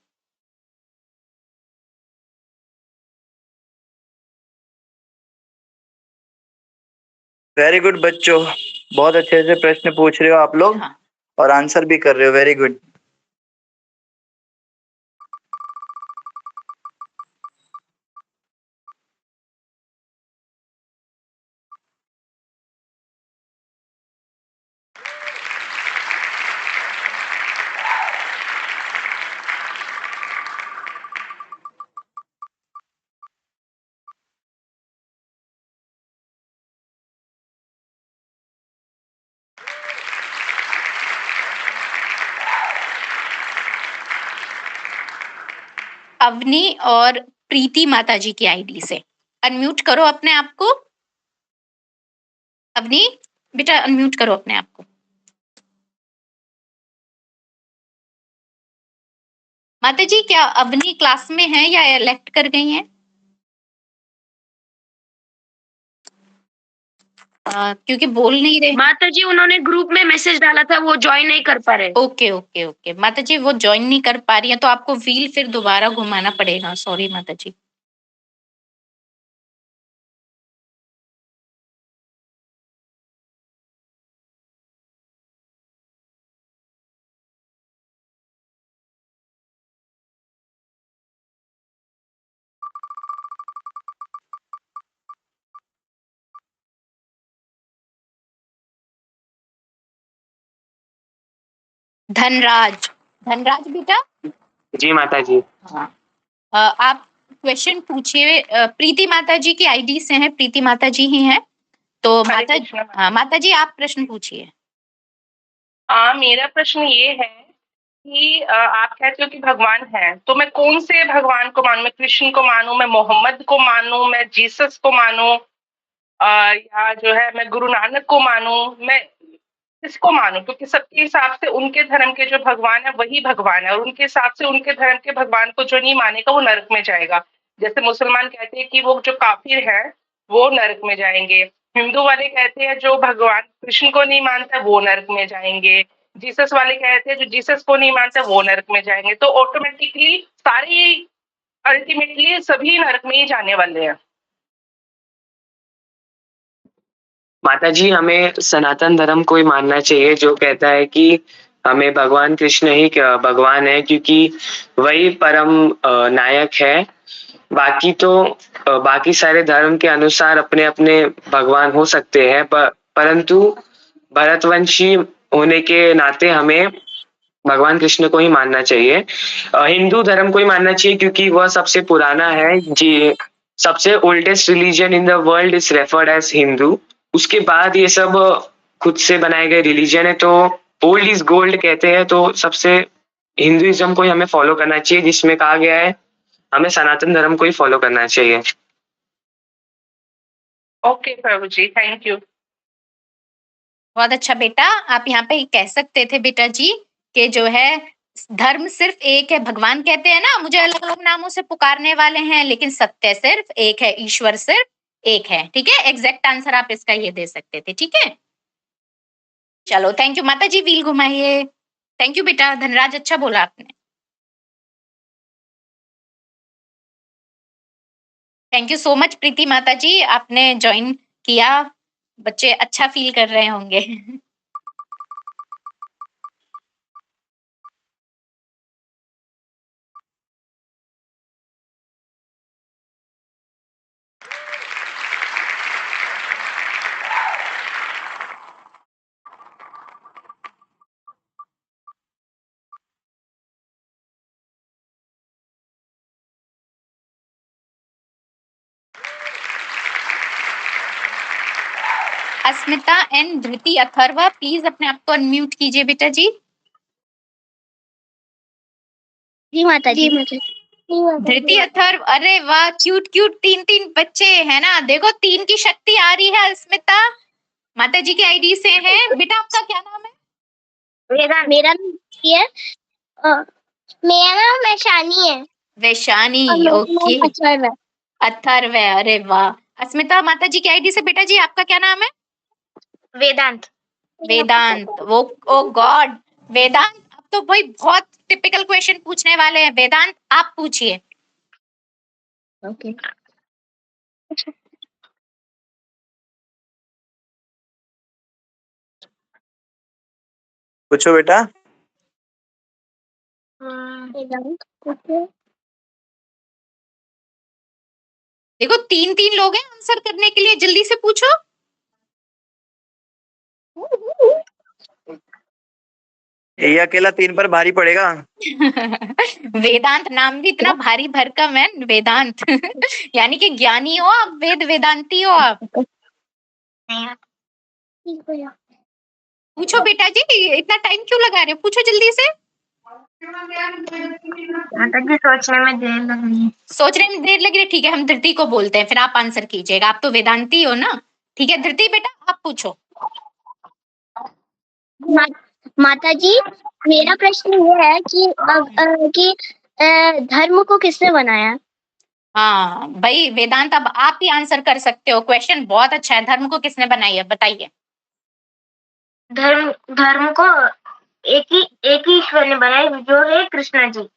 वेरी गुड बच्चों, बहुत अच्छे से प्रश्न पूछ रहे हो आप लोग। हाँ। और आंसर भी कर रहे हो, वेरी गुड। अवनी और प्रीति माता जी की आईडी से अनम्यूट करो अपने आप को। अवनी बेटा अनम्यूट करो अपने आप को। माता जी क्या अवनी क्लास में है या इलेक्ट कर गई हैं? क्योंकि बोल नहीं रहे। माता जी उन्होंने ग्रुप में मैसेज डाला था, वो ज्वाइन नहीं कर पा रहे। ओके ओके ओके माता जी वो ज्वाइन नहीं कर पा रही है, तो आपको व्हील फिर दोबारा घुमाना पड़ेगा। सॉरी माता जी। धनराज, धनराज बेटा। जी माता जी। हाँ आप क्वेश्चन पूछिए। प्रीति माता जी की आईडी से हैं, प्रीति माता जी ही हैं, तो माता जी आप प्रश्न पूछिए। हाँ मेरा प्रश्न ये है कि आप कहते हो कि भगवान है, तो मैं कौन से भगवान को मानूं? मैं कृष्ण को मानूं, मैं मोहम्मद को मानूं, मैं जीसस को मानूं, या जो है मैं गुरु नानक को मानूं, मैं किसको मानूं? क्योंकि सबके हिसाब से उनके धर्म के जो भगवान है वही भगवान है, और उनके हिसाब से उनके धर्म के भगवान को जो नहीं मानेगा वो नरक में जाएगा। जैसे मुसलमान कहते हैं कि वो जो काफिर है वो नरक में जाएंगे, हिंदू वाले कहते हैं जो भगवान कृष्ण को नहीं मानता वो नरक में जाएंगे, जीसस वाले कहते हैं जो जीसस को नहीं मानता वो नरक में जाएंगे। तो ऑटोमेटिकली सारे अल्टीमेटली सभी नरक में ही जाने वाले हैं। माता जी हमें सनातन धर्म को ही मानना चाहिए, जो कहता है कि हमें भगवान कृष्ण ही भगवान है, क्योंकि वही परम नायक है। बाकी तो बाकी सारे धर्म के अनुसार अपने अपने भगवान हो सकते हैं, परंतु भरतवंशी होने के नाते हमें भगवान कृष्ण को ही मानना चाहिए। हिंदू धर्म को ही मानना चाहिए, क्योंकि वह सबसे पुराना है जी। सबसे oldest religion in the world is referred as Hindu. उसके बाद ये सब खुद से बनाए गए रिलीजन है, तो ओल्ड इज गोल्ड कहते हैं, तो सबसे हिंदुइज्म को ही हमें फॉलो करना चाहिए, जिसमें कहा गया है हमें सनातन धर्म को ही फॉलो करना चाहिए। Okay Prabhu ji, thank you. बहुत अच्छा बेटा, आप यहाँ पे कह सकते थे बेटा जी कि जो है धर्म सिर्फ एक है। भगवान कहते हैं ना मुझे अलग अलग नामों से पुकारने वाले हैं, लेकिन सत्य सिर्फ एक है, ईश्वर सिर्फ एक है। ठीक है, एग्जैक्ट आंसर आप इसका ये दे सकते थे। ठीक है, चलो थैंक यू माता जी, व्हील घुमाइए। थैंक यू बेटा धनराज, अच्छा बोला आपने। थैंक यू सो मच प्रीति माता जी, आपने ज्वाइन किया। बच्चे अच्छा फील कर रहे होंगे। अस्मिता एंड धृति अथर्वा, प्लीज अपने आप को अनम्यूट कीजिए बेटा जी। जी माता जी। धृति अथर्व, अरे वाह, क्यूट क्यूट तीन तीन बच्चे है ना। देखो 3 की शक्ति आ रही है। अस्मिता माता जी के आईडी से है। बेटा आपका क्या नाम है? मेरा नाम है मेरा नाम वैशानी है। वैशानी, और मेरा ओके। नाम अथर्व है। अथर्व है, अरे वाह। अस्मिता माता जी के आईडी से बेटा जी आपका क्या नाम है? वेदांत। वेदांत, वो ओ गॉड वेदांत, अब तो भाई बहुत टिपिकल क्वेश्चन पूछने वाले हैं। वेदांत आप पूछिए। ओके। पूछो बेटा। देखो 3 लोग हैं आंसर करने के लिए, जल्दी से पूछो। ये अकेला 3 पर भारी पड़ेगा। वेदांत नाम भी इतना भारी भरकम है, वेदांत। यानी कि ज्ञानी हो आप, वेदांती हो आप। पूछो बेटा जी, इतना टाइम क्यों लगा रहे हो, पूछो जल्दी से। सोचने में देर लग रही है। सोचने में देर लग रही है, ठीक है हम धृति को बोलते हैं, फिर आप आंसर कीजिएगा। आप तो वेदांती हो ना। ठीक है धृति बेटा आप पूछो। माता जी मेरा प्रश्न ये है कि धर्म को किसने बनाया? हाँ भाई वेदांत, अब आप ही आंसर कर सकते हो। क्वेश्चन बहुत अच्छा है, धर्म को किसने बनाई है बताइए। धर्म को एक ही ईश्वर ने बनाया, जो है कृष्णा जी।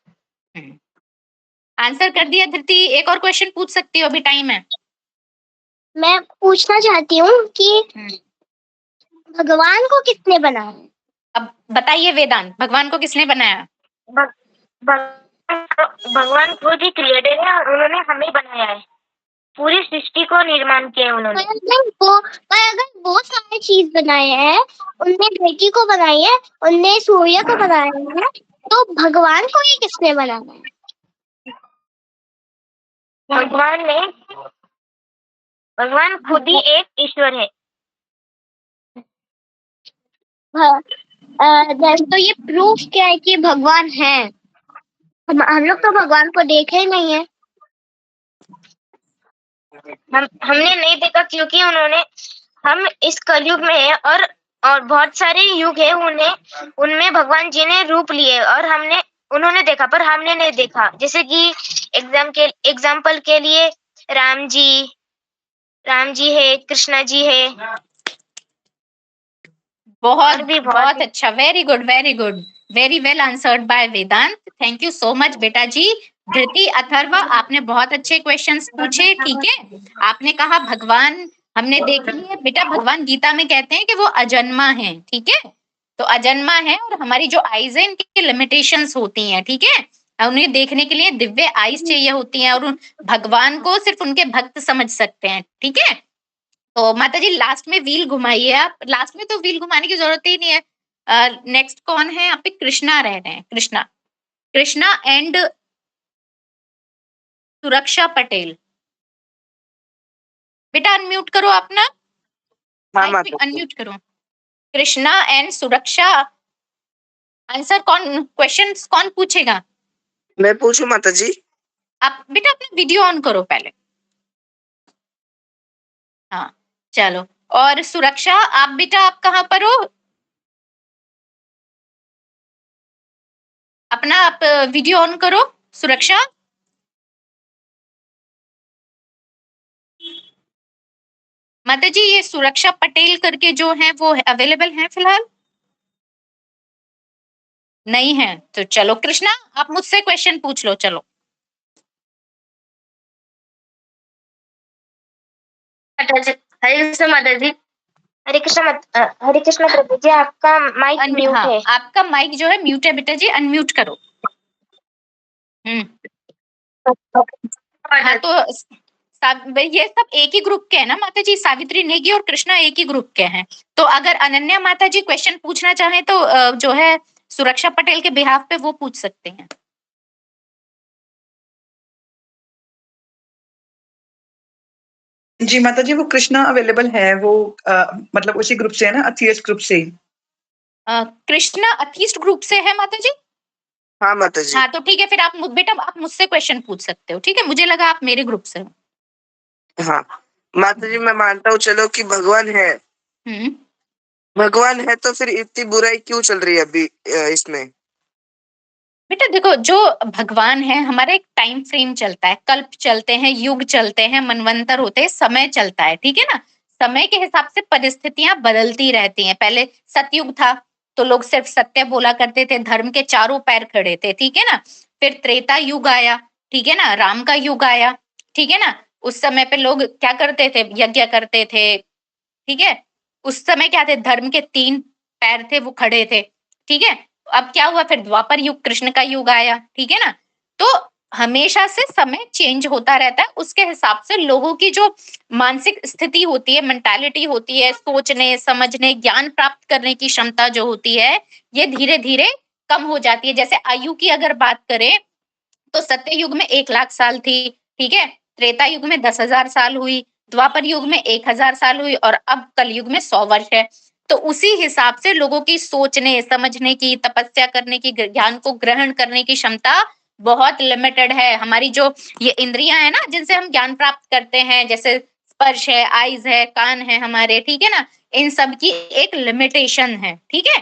आंसर कर दिया धृति, एक और क्वेश्चन पूछ सकती हो, अभी टाइम है। मैं पूछना चाहती हूँ कि भगवान को किसने बनाया? अब बताइए वेदांत, भगवान को किसने बनाया? भगवान खुद ही क्रिएटर है और उन्होंने हमें बनाया है, पूरी सृष्टि को निर्माण किया है उन्होंने। अगर वो सारी चीज बनाए हैं, उनने धरती को बनाई है, उनने सूर्य को बनाया है, तो भगवान को ही किसने बनाया है? भगवान खुद ही एक ईश्वर है। तो ये प्रूफ क्या है कि भगवान है? हम लोग तो भगवान को देखे ही नहीं है। हमने नहीं देखा क्योंकि हम इस कलयुग में है और बहुत सारे युग है, उनमें भगवान जी ने रूप लिए और उन्होंने देखा पर हमने नहीं देखा। जैसे कि एग्जाम्पल के लिए राम जी है, कृष्णा जी है। बहुत अच्छा, very good, very well answered by Vedant. Thank you so much बेटा जी। धृति अथर्व आपने बहुत अच्छे क्वेश्चंस पूछे। ठीक है, आपने कहा भगवान हमने देख लिए बेटा, भगवान गीता में कहते हैं कि वो अजन्मा है। ठीक है, तो अजन्मा है और हमारी जो आईज है इनकी लिमिटेशंस होती हैं, ठीक है। उन्हें देखने के लिए दिव्य आईज चाहिए होती हैं और भगवान को सिर्फ उनके भक्त समझ सकते हैं, ठीक है। तो माता जी लास्ट में व्हील घुमाइए आप। लास्ट में तो व्हील घुमाने की जरूरत ही नहीं है। नेक्स्ट कौन है यहाँ पे? कृष्णा रह रहे हैं। कृष्णा एंड सुरक्षा पटेल। बेटा अनम्यूट करो अपना, माइक अनम्यूट करो। कृष्णा एंड सुरक्षा, आंसर कौन, क्वेश्चंस कौन पूछेगा? मैं पूछूं माता जी? आप बेटा अपना वीडियो ऑन करो पहले। हाँ चलो। और सुरक्षा आप बेटा, आप कहाँ पर हो? अपना आप वीडियो ऑन करो सुरक्षा। माता जी ये सुरक्षा पटेल करके जो है वो अवेलेबल हैं फिलहाल? नहीं है तो चलो कृष्णा आप मुझसे क्वेश्चन पूछ लो। चलो हरे कृष्ण माता जी। हरे कृष्ण प्रभु जी, आपका माइक म्यूट है। आपका माइक जो है म्यूट है बेटा जी, अनम्यूट करो। हाँ तो ये सब एक ही ग्रुप के हैं ना माता जी, सावित्री नेगी और कृष्णा एक ही ग्रुप के हैं। तो अगर अनन्या माता जी क्वेश्चन पूछना चाहें तो जो है सुरक्षा पटेल के बिहाफ पे वो पूछ सकते हैं। जी माता जी, वो कृष्णा अवेलेबल है, वो मतलब उसी ग्रुप से है ना, अथियस्ट ग्रुप से। कृष्णा अथियस्ट ग्रुप से है माता जी? हाँ माता जी। हाँ तो ठीक है, फिर आप बेटा आप मुझसे क्वेश्चन पूछ सकते हो, ठीक है। मुझे लगा आप मेरे ग्रुप से हो। हाँ माता जी, मैं मानता हूँ चलो कि भगवान है। भगवान है तो फिर इतनी बुराई क्यों चल रही है अभी इसमें? बेटा देखो, जो भगवान है हमारा एक टाइम फ्रेम चलता है, कल्प चलते हैं, युग चलते हैं, मनवंतर होते हैं, समय चलता है, ठीक है ना। समय के हिसाब से परिस्थितियां बदलती रहती हैं। पहले सतयुग था तो लोग सिर्फ सत्य बोला करते थे, धर्म के चारों पैर खड़े थे, ठीक है ना। फिर त्रेता युग आया, ठीक है ना, राम का युग आया, ठीक है ना। उस समय पे लोग क्या करते थे? यज्ञ करते थे, ठीक है। उस समय क्या थे? धर्म के 3 पैर थे, वो खड़े थे, ठीक है। अब क्या हुआ? फिर द्वापर युग, कृष्ण का युग आया, ठीक है ना। तो हमेशा से समय चेंज होता रहता है, उसके हिसाब से लोगों की जो मानसिक स्थिति होती है, मेंटालिटी होती है, सोचने समझने ज्ञान प्राप्त करने की क्षमता जो होती है, ये धीरे धीरे कम हो जाती है। जैसे आयु की अगर बात करें तो सत्य युग में 1 लाख साल थी, ठीक है। त्रेता युग में 10,000 साल हुई, द्वापर युग में 1000 साल हुई और अब कलयुग में 100 वर्ष है। तो उसी हिसाब से लोगों की सोचने समझने की, तपस्या करने की, ज्ञान को ग्रहण करने की क्षमता बहुत लिमिटेड है। हमारी जो ये इंद्रियां है ना, जिनसे हम ज्ञान प्राप्त करते हैं, जैसे स्पर्श है, आईज है, कान है हमारे, ठीक है ना, इन सब की एक लिमिटेशन है, ठीक है।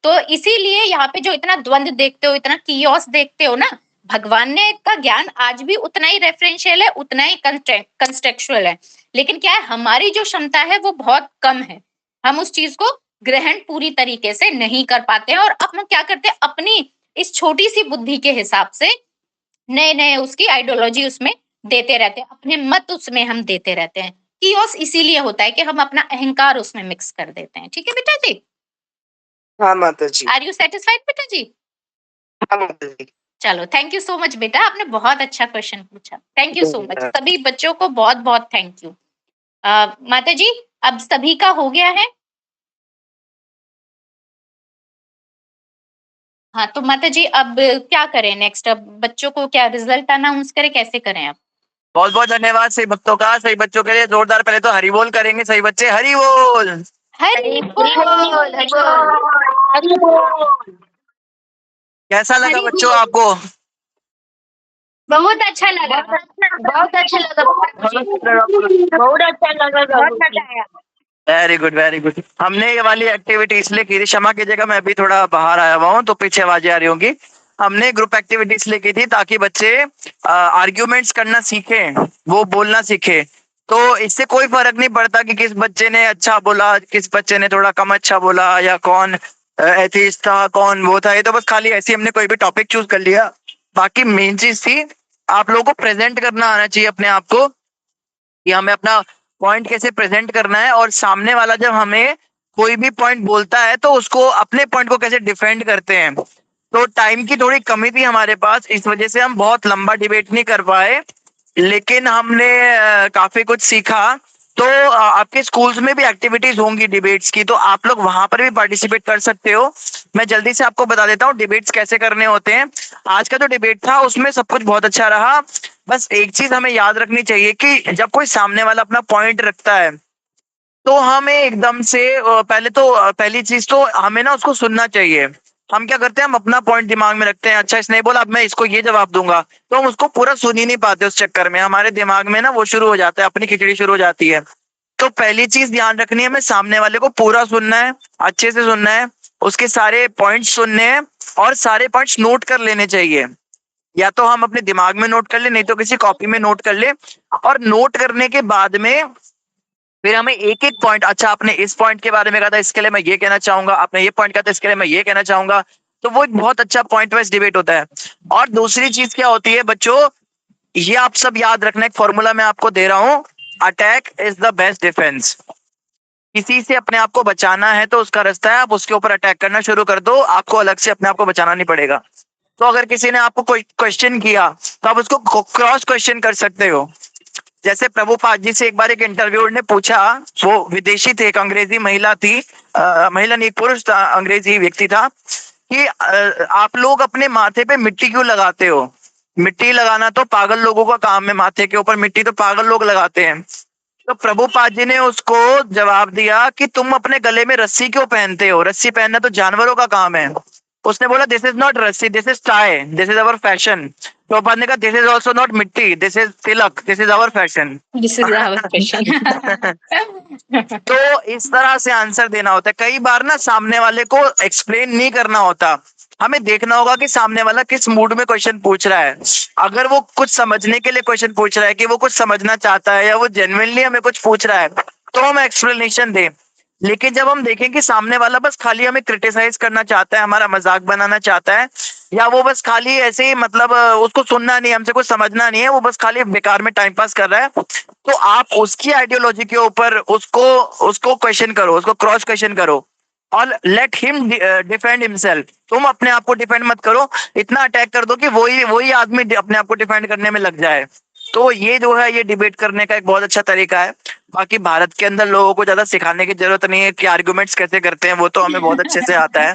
तो इसीलिए यहाँ पे जो इतना द्वंद देखते हो, इतना कियोस देखते हो ना, भगवान ने का ज्ञान आज भी उतना ही रेफरेंशियल है, उतना ही कंटेक्चुअल है। लेकिन क्या है, हमारी जो क्षमता है वो बहुत कम है, हम उस चीज को ग्रहण पूरी तरीके से नहीं कर पाते हैं। और अब हम क्या करते हैं, अपनी इस छोटी सी बुद्धि के हिसाब से नए नए उसकी आइडियोलॉजी उसमें देते रहते हैं, अपने मत उसमें हम देते रहते हैं। कियोस इसीलिए होता है कि हम अपना अहंकार उसमें मिक्स कर देते हैं, ठीक है बेटा जी। हाँ माता जी। आर यू सेटिस्फाइड बेटा जी? हाँ माता जी। चलो थैंक यू सो मच बेटा, आपने बहुत अच्छा क्वेश्चन पूछा, थैंक यू सो मच। सभी बच्चों को बहुत बहुत थैंक यू। माता जी अब सभी का हो गया है? हाँ तो माता जी अब क्या करें नेक्स्ट? अब बच्चों को क्या रिजल्ट अनाउंस करें, कैसे करें अब? बहुत बहुत धन्यवाद सही भक्तों का। सही बच्चों के लिए जोरदार पहले तो हरि बोल करेंगे सही बच्चे, हरि बोल। हरि बोल। कैसा लगा बच्चों आपको? बहुत अच्छा लगा, बहुत अच्छा लगा, बहुत अच्छा लगा, बहुत मजा आया। Very good very good. हमने ये वाली एक्टिविटी इसलिए की थी, क्षमा कीजिएगा मैं अभी थोड़ा बाहर आया हुआ हूँ तो पीछे आवाजें आ रही होंगी। हमने ग्रुप एक्टिविटी इसलिए की थी ताकि बच्चे आर्ग्यूमेंट्स करना सीखें, वो बोलना सीखे। तो इससे कोई फर्क नहीं पड़ता कि किस बच्चे ने अच्छा बोला, किस बच्चे ने थोड़ा कम अच्छा बोला, या कौन एथिस्ट था, कौन वो था। ये तो बस खाली ऐसे हमने कोई भी टॉपिक चूज कर लिया। बाकी मेन चीज थी आप लोगों को प्रेजेंट करना आना चाहिए अपने आप को, कि हमें अपना पॉइंट कैसे प्रेजेंट करना है, और सामने वाला जब हमें कोई भी पॉइंट बोलता है तो उसको अपने पॉइंट को कैसे डिफेंड करते हैं। तो टाइम की थोड़ी कमी थी हमारे पास, इस वजह से हम बहुत लंबा डिबेट नहीं कर पाए, लेकिन हमने काफी कुछ सीखा। तो आपके स्कूल्स में भी एक्टिविटीज होंगी डिबेट्स की, तो आप लोग वहां पर भी पार्टिसिपेट कर सकते हो। मैं जल्दी से आपको बता देता हूँ डिबेट्स कैसे करने होते हैं। आज का जो डिबेट था उसमें सब कुछ बहुत अच्छा रहा। बस एक चीज हमें याद रखनी चाहिए कि जब कोई सामने वाला अपना पॉइंट रखता है तो हमें एकदम से पहली चीज तो हमें ना उसको सुनना चाहिए। हम क्या करते हैं, हम अपना पॉइंट दिमाग में रखते हैं, अच्छा इसने ये बोला अब मैं इसको ये जवाब दूंगा, तो हम उसको पूरा सुन ही नहीं पाते। उस चक्कर में हमारे दिमाग में ना वो शुरू हो जाता है, अपनी खिचड़ी शुरू हो जाती है। तो पहली चीज ध्यान रखनी है, हमें सामने वाले को पूरा सुनना है, अच्छे से सुनना है, उसके सारे पॉइंट्स सुनने हैं और सारे पॉइंट्स नोट कर लेने चाहिए। या तो हम अपने दिमाग में नोट कर ले, नहीं तो किसी कॉपी में नोट कर ले। और नोट करने के बाद में फिर हमें एक एक पॉइंट, अच्छा आपने इस पॉइंट के बारे में कहा था इसके लिए मैं ये कहना चाहूंगा, आपने ये पॉइंट कहा था इसके लिए मैं ये कहना चाहूंगा, तो वो एक बहुत अच्छा पॉइंट वाइज डिबेट होता है। और दूसरी चीज क्या होती है बच्चों, ये आप सब याद रखना, एक फॉर्मूला मैं आपको दे रहा हूं, attack is the best defence. किसी से अपने आप को बचाना है तो उसका रास्ता है आप उसके ऊपर अटैक करना शुरू कर दो, आपको अलग से अपने आप को बचाना नहीं पड़ेगा। तो अगर किसी ने आपको कोई क्वेश्चन किया तो आप उसको क्रॉस क्वेश्चन कर सकते हो। जैसे प्रभुपाद जी से एक बार एक इंटरव्यूअर ने पूछा, वो विदेशी थे, एक अंग्रेजी महिला थी, महिला नहीं पुरुष था, अंग्रेजी व्यक्ति था, कि आप लोग अपने माथे पे मिट्टी क्यों लगाते हो? मिट्टी लगाना तो पागल लोगों का काम है, माथे के ऊपर मिट्टी तो पागल लोग लगाते हैं। तो प्रभुपाद जी ने उसको जवाब दिया कि तुम अपने गले में रस्सी क्यों पहनते हो? रस्सी पहनना तो जानवरों का काम है। उसने बोला this is not rassi, this is tie, this is our fashion. Prabhupada ने कहा this is also not mitti, this is tilak, this is our fashion. This is our fashion. तो इस तरह से आंसर देना होता है। कई बार ना सामने वाले को एक्सप्लेन नहीं करना होता, हमें देखना होगा कि सामने वाला किस मूड में क्वेश्चन पूछ रहा है। अगर वो कुछ समझने के लिए क्वेश्चन पूछ रहा है, कि वो कुछ समझना चाहता है या वो जेन्युइनली हमें कुछ पूछ रहा है, तो हम एक्सप्लेनेशन दें। लेकिन जब हम देखें कि सामने वाला बस खाली हमें क्रिटिसाइज करना चाहता है, हमारा मजाक बनाना चाहता है, या वो बस खाली ऐसे ही मतलब उसको सुनना नहीं, हमसे कुछ समझना नहीं है, वो बस खाली बेकार में टाइम पास कर रहा है, तो आप उसकी आइडियोलॉजी के ऊपर उसको क्वेश्चन करो, उसको क्रॉस क्वेश्चन करो और लेट हिम डिफेंड हिमसेल्फ। तुम अपने आप को डिफेंड मत करो, इतना अटैक कर दो कि वही आदमी अपने आप को डिफेंड करने में लग जाए। तो ये जो है ये डिबेट करने का एक बहुत अच्छा तरीका है। बाकी भारत के अंदर लोगों को ज्यादा सिखाने की जरूरत नहीं है कि आर्गुमेंट्स कैसे करते हैं, वो तो हमें बहुत अच्छे से आता है।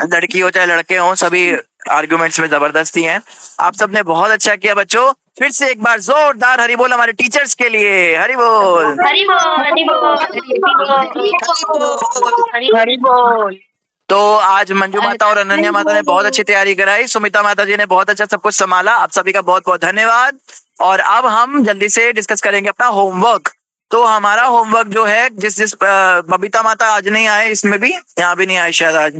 लड़की हो चाहे लड़के हो, सभी आर्गुमेंट्स में जबरदस्ती हैं। आप सबने बहुत अच्छा किया बच्चों। फिर से एक बार जोरदार हरि बोल हमारे टीचर्स के लिए, हरि बोल, हरि बोल, हरि बोल, हरि बोल। तो आज मंजू माता और अनन्या माता ने बहुत अच्छी तैयारी कराई, सुमिता माता जी ने बहुत अच्छा सब कुछ संभाला। आप सभी का बहुत बहुत धन्यवाद। और अब हम जल्दी से डिस्कस करेंगे अपना होमवर्क। तो हमारा होमवर्क जो है, जिस बबीता माता आज नहीं आए, इसमें भी यहाँ भी नहीं आए शायद, आज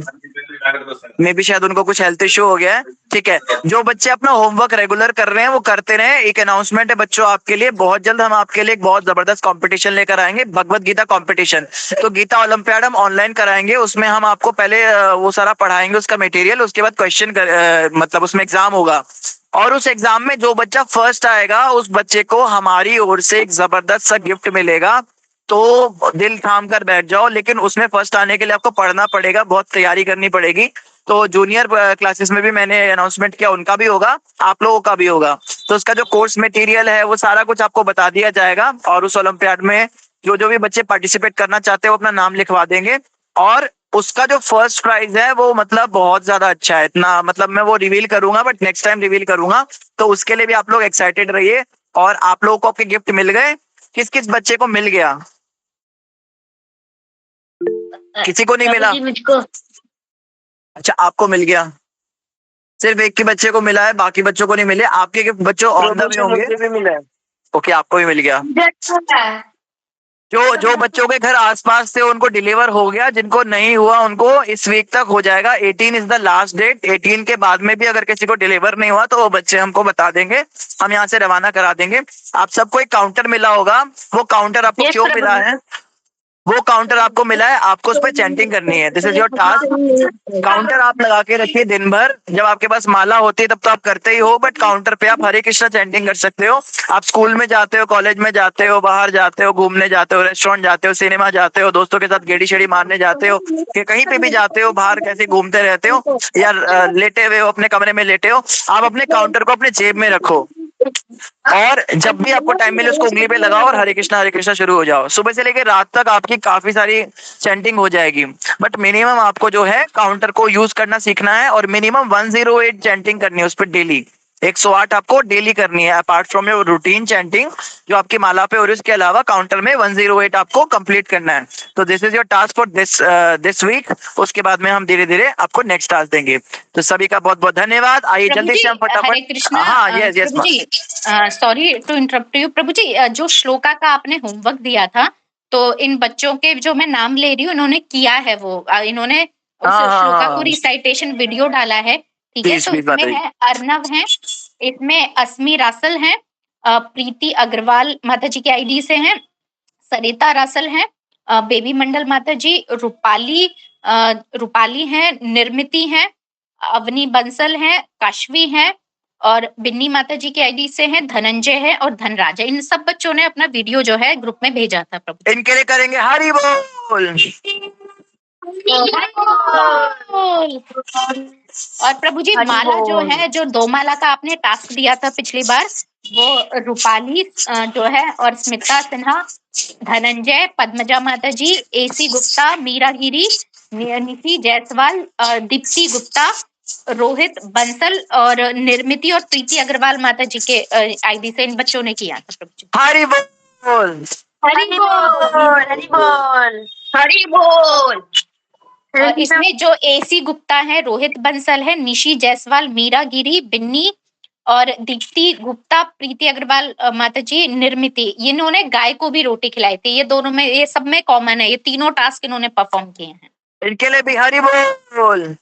में भी शायद उनको कुछ हेल्थ इश्यू हो गया है। ठीक है, जो बच्चे अपना होमवर्क रेगुलर कर रहे हैं वो करते रहे। एक अनाउंसमेंट है बच्चों आपके लिए, बहुत जल्द हम आपके लिए एक बहुत जबरदस्त कंपटीशन लेकर आएंगे, भगवत गीता कंपटीशन। तो गीता ओलंपियाड हम ऑनलाइन कराएंगे, उसमें हम आपको पहले वो सारा पढ़ाएंगे, उसका मटेरियल, उसके बाद क्वेश्चन मतलब उसमें एग्जाम होगा। और उस एग्जाम में जो बच्चा फर्स्ट आएगा उस बच्चे को हमारी ओर से एक जबरदस्त सा गिफ्ट मिलेगा। तो दिल थाम कर बैठ जाओ, लेकिन उसमें फर्स्ट आने के लिए आपको पढ़ना पड़ेगा, बहुत तैयारी करनी पड़ेगी। तो जूनियर क्लासेस में भी मैंने अनाउंसमेंट किया, उनका भी होगा, आप लोगों का भी होगा। तो उसका जो कोर्स मटेरियल है वो सारा कुछ आपको बता दिया जाएगा। और उस ओलंपियाड में जो भी बच्चे पार्टिसिपेट करना चाहते हैं वो अपना नाम लिखवा देंगे। और उसका जो फर्स्ट प्राइज है वो मतलब बहुत ज्यादा अच्छा है, इतना मतलब मैं वो रिवील करूंगा, बट नेक्स्ट टाइम रिवील करूंगा। तो उसके लिए भी आप लोग एक्साइटेड रहिए। और आप लोगों को आपके गिफ्ट मिल गए? किस किस बच्चे को मिल गया? किसी को नहीं मिला? मुझको। अच्छा, आपको मिल गया, सिर्फ एक के बच्चे को मिला है, बाकी बच्चों को नहीं मिले। आपके गिफ्ट बच्चों ऑन द वे होंगे। ओके, आपको भी मिल गया। जो बच्चों के घर आसपास थे उनको डिलीवर हो गया, जिनको नहीं हुआ उनको इस वीक तक हो जाएगा। 18 इज द लास्ट डेट। 18 के बाद में भी अगर किसी को डिलीवर नहीं हुआ तो वो बच्चे हमको बता देंगे, हम यहाँ से रवाना करा देंगे। आप सबको एक काउंटर मिला होगा, वो काउंटर आपको क्यों मिला है? वो काउंटर आपको मिला है, आपको उस पर चैंटिंग करनी है। This is your task. Counter आप लगा के रखिए दिन भर, जब आपके पास माला होती है तब तो आप करते ही हो, बट काउंटर पे आप हरे कृष्णा चैंटिंग कर सकते हो। आप स्कूल में जाते हो, कॉलेज में जाते हो, बाहर जाते हो, घूमने जाते हो, रेस्टोरेंट जाते हो, सिनेमा जाते हो, दोस्तों के साथ गेड़ी शेड़ी मारने जाते हो, कि कहीं पे भी जाते हो, बाहर कैसे घूमते रहते हो या लेटे हुए हो अपने कमरे में लेटे हो, आप अपने काउंटर को अपने जेब में रखो और जब भी आपको टाइम मिले उसको उंगली पे लगाओ और हरे कृष्णा शुरू हो जाओ। सुबह से लेकर रात तक आपकी काफी सारी चैंटिंग हो जाएगी, बट मिनिमम आपको जो है काउंटर को यूज करना सीखना है और मिनिमम 108 चैंटिंग करनी है उस पर डेली। 108 आपको डेली करनी है, apart from your routine chanting जो आपकी माला पे, और इसके अलावा काउंटर में 108 आपको कंप्लीट करना है। तो this is your task for this week. उसके बाद में हम धीरे धीरे आपको नेक्स्ट टास्क देंगे। तो सभी का बहुत बहुत धन्यवाद। आइए प्रभु जल्दी जी, से हम हरे फटाफट। कृष्णा। हाँ, यस यस प्रभु जी, सॉरी टू इंटरप्ट यू। प्रभु जी, जो श्लोका का आपने होमवर्क दिया था, तो इन बच्चों के जो मैं नाम ले रही हूँ, इन्होंने किया है वो, इन्होंने उस श्लोका को रिसाइटेशन वीडियो डाला है, ठीक है। तो इसमें है अर्नव है, इसमें अस्मी रासल है, प्रीति अग्रवाल माता जी के आईडी से हैं, सरिता रासल है, बेबी मंडल माता जी, रूपाली है, निर्मिति है, अवनी बंसल है, काशवी है और बिन्नी माता जी के आईडी से है, धनंजय है और धनराज है। इन सब बच्चों ने अपना वीडियो जो है ग्रुप में भेजा था प्रभु। इनके लिए करेंगे हरि बोल। और प्रभु जी, माला जो है, जो 2 माला का आपने टास्क दिया था पिछली बार, वो रूपाली जो है और स्मिता सिन्हा, धनंजय, पद्मजा माता जी, एसी गुप्ता, मीरा गिरी, निधि जायसवाल, दीप्ति गुप्ता, रोहित बंसल और निर्मिति और प्रीति अग्रवाल माता जी के आईडी से इन बच्चों ने किया था प्रभु जी। हरि बोल, हरि बोल, हरि बोल, हरि बोल। इसमें जो एसी गुप्ता है, रोहित बंसल है, निशी जायसवाल, मीरा गिरी, बिन्नी और दीप्ति गुप्ता, प्रीति अग्रवाल माता जी, निर्मिति, इन्होंने गाय को भी रोटी खिलाई थी। ये दोनों में, ये सब में कॉमन है, ये तीनों टास्क इन्होंने परफॉर्म किए हैं। इनके लिए भी हरि बोल।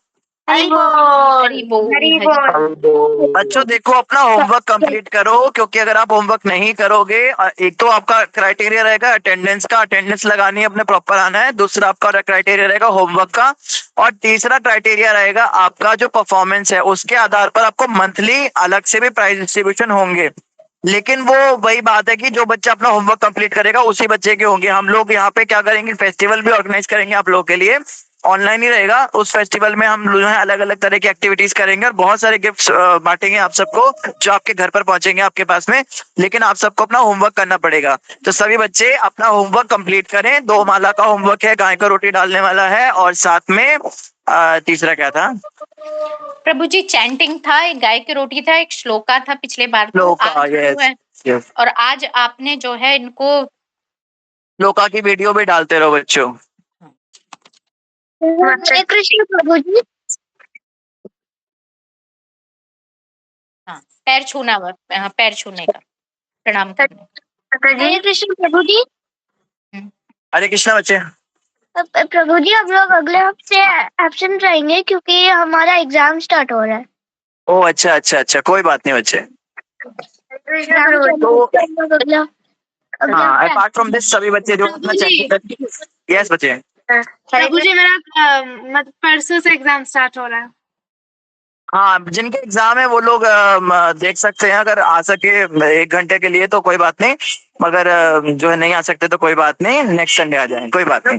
हरि बोल, हरि बोल। बच्चों देखो, अपना होमवर्क कंप्लीट करो, क्योंकि अगर आप होमवर्क नहीं करोगे, एक तो आपका क्राइटेरिया रहेगा अटेंडेंस का, अटेंडेंस लगानी है, अपने प्रॉपर आना है। दूसरा आपका क्राइटेरिया रहेगा होमवर्क का, और तीसरा क्राइटेरिया रहेगा आपका जो परफॉर्मेंस है, उसके आधार पर आपको मंथली अलग से भी प्राइज डिस्ट्रीब्यूशन होंगे। लेकिन वो वही बात है कि जो बच्चा अपना होमवर्क कंप्लीट करेगा उसी बच्चे के होंगे। हम लोग यहाँ पे क्या करेंगे, फेस्टिवल भी ऑर्गेनाइज करेंगे आप लोगों के लिए, ऑनलाइन ही रहेगा। उस फेस्टिवल में हम जो है अलग अलग तरह की एक्टिविटीज करेंगे और बहुत सारे गिफ्ट्स बांटेंगे आप सबको, जो आपके घर पर पहुंचेंगे आपके पास में। लेकिन आप सबको अपना होमवर्क करना पड़ेगा। तो सभी बच्चे अपना होमवर्क कंप्लीट करें। 2 माला का होमवर्क है, गाय को रोटी डालने वाला है, और साथ में तीसरा क्या था प्रभु जी? चैंटिंग था, एक गाय की रोटी था, एक श्लोका था पिछले बार। श्लोका, यस। और आज आपने जो है इनको श्लोका की वीडियो भी डालते रहो बच्चों। हरे कृष्ण प्रभु जी। हाँ, पैर छूना, पैर छूने का प्रणाम करना। हरे कृष्ण प्रभु जी। हरे कृष्णा बच्चे। प्रभु जी, हम लोग अगले हफ्ते एब्सेंट रहेंगे क्योंकि हमारा एग्जाम स्टार्ट हो रहा है। ओह अच्छा अच्छा अच्छा, कोई बात नहीं बच्चे। हाँ, अपार्ट फ्रॉम दिस सभी बच्चे जो अपना चैंटिंग। यस बच्चे। प्रभु जी, मेरा परसों से एग्जाम स्टार्ट हो रहा है। हाँ, जिनके एग्जाम है वो लोग देख सकते हैं, अगर आ सके 1 घंटे के लिए तो कोई बात नहीं, मगर जो है नहीं आ सकते तो कोई बात नहीं, नेक्स्ट संडे आ जाए, कोई बात नहीं।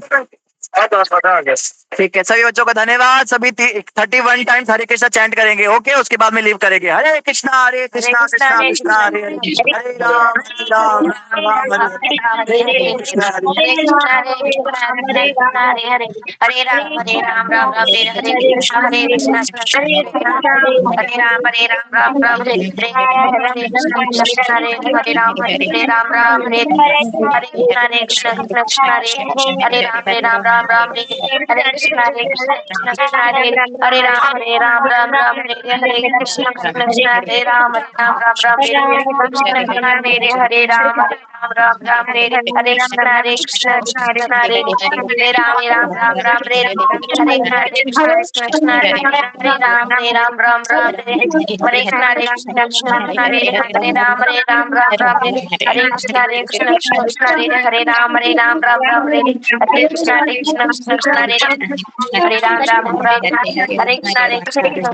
ठीक है, सभी बच्चों का धन्यवाद। सभी 31 टाइम्स हरे कृष्णा चैंट करेंगे, ओके। उसके बाद में लीव करेंगे। हरे कृष्णा कृष्णा कृष्णा हरे हरे, हरे राम राम राम हरे हरे, कृष्णा हरे कृष्णा हरे कृष्णा हरे राम राम हरे हरे कृष्णा हरे कृष्णा हरे राम राम हरे कृष्णा हरे राम हरे कृष्णा कृष्णा हरे राम राम हरे कृष्णा कृष्णा हरे राम हरे कृष्णा कृष्णा हरे राम राम हरे कृष्णा हरे राम राम राम रे रे हरे कृष्णा कृष्ण कृष्ण हरे हरे राम राम राम रे रे हरे कृष्ण कृष्ण हरे राम राम रे हरे कृष्ण कृष्ण हरे हरे राम राम रे हरे कृष्ण कृष्ण हरे हरे राम राम रे हरे कृष्ण कृष्ण हरे हरे राम हरे कृष्ण हरे राम रे हरे कृष्ण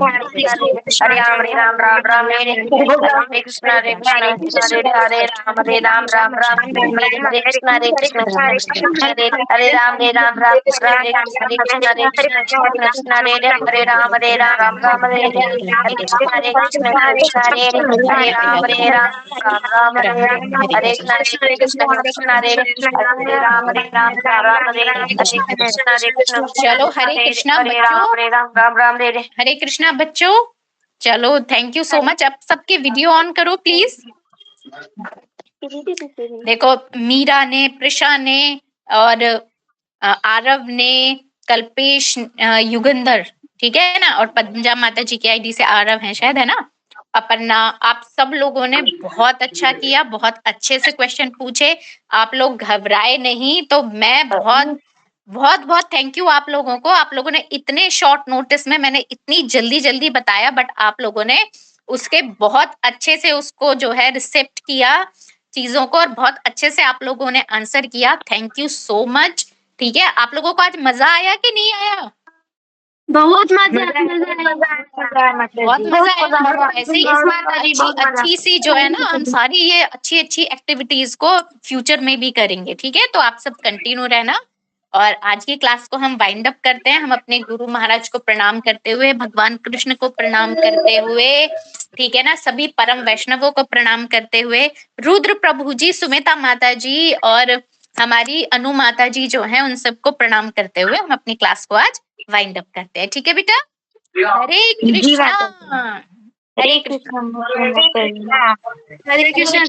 हरे हरे राम हरे कृष्ण हरे राम रे हरे कृष्ण हरे राम रे हरे कृष्ण हरे राम हरे कृष्ण हरे राम रे हरे कृष्ण चलो हरे कृष्णा बच्चों, राम रे हरे कृष्णा बच्चों। चलो थैंक यू सो मच। अब सबके वीडियो ऑन करो प्लीज। देखो मीरा ने, प्रिशा ने और आरव ने, कल्पेश, युगंधर, ठीक है ना, और पद्मजा माता जी की आईडी से आरव है शायद, है ना, अपर्णा, आप सब लोगों ने बहुत अच्छा किया, बहुत अच्छे से क्वेश्चन पूछे, आप लोग घबराए नहीं। तो मैं बहुत बहुत बहुत थैंक यू आप लोगों को। आप लोगों ने इतने शॉर्ट नोटिस में, मैंने इतनी जल्दी जल्दी बताया, बट आप लोगों ने उसके बहुत अच्छे से उसको जो है रिसेप्ट किया चीजों को, और बहुत अच्छे से आप लोगों ने आंसर किया। Thank you so much. ठीक है, आप लोगों को आज मजा आया कि नहीं आया? बहुत मजा बहुत मजा आया। ऐसे ही इस बार अच्छी सी जो है ना, हम सारी ये अच्छी अच्छी एक्टिविटीज को फ्यूचर में भी करेंगे। ठीक है, तो आप सब कंटिन्यू रहना। और आज की क्लास को हम वाइंड अप करते हैं। हम अपने गुरु महाराज को प्रणाम करते हुए, भगवान कृष्ण को प्रणाम करते हुए, ठीक है ना, सभी परम वैष्णवों को प्रणाम करते हुए, रुद्र प्रभु जी, सुमिता माता जी और हमारी अनु माता जी जो है, उन सबको प्रणाम करते हुए हम अपनी क्लास को आज वाइंड अप करते हैं। ठीक है बेटा, हरे कृष्णा। हरे कृष्ण।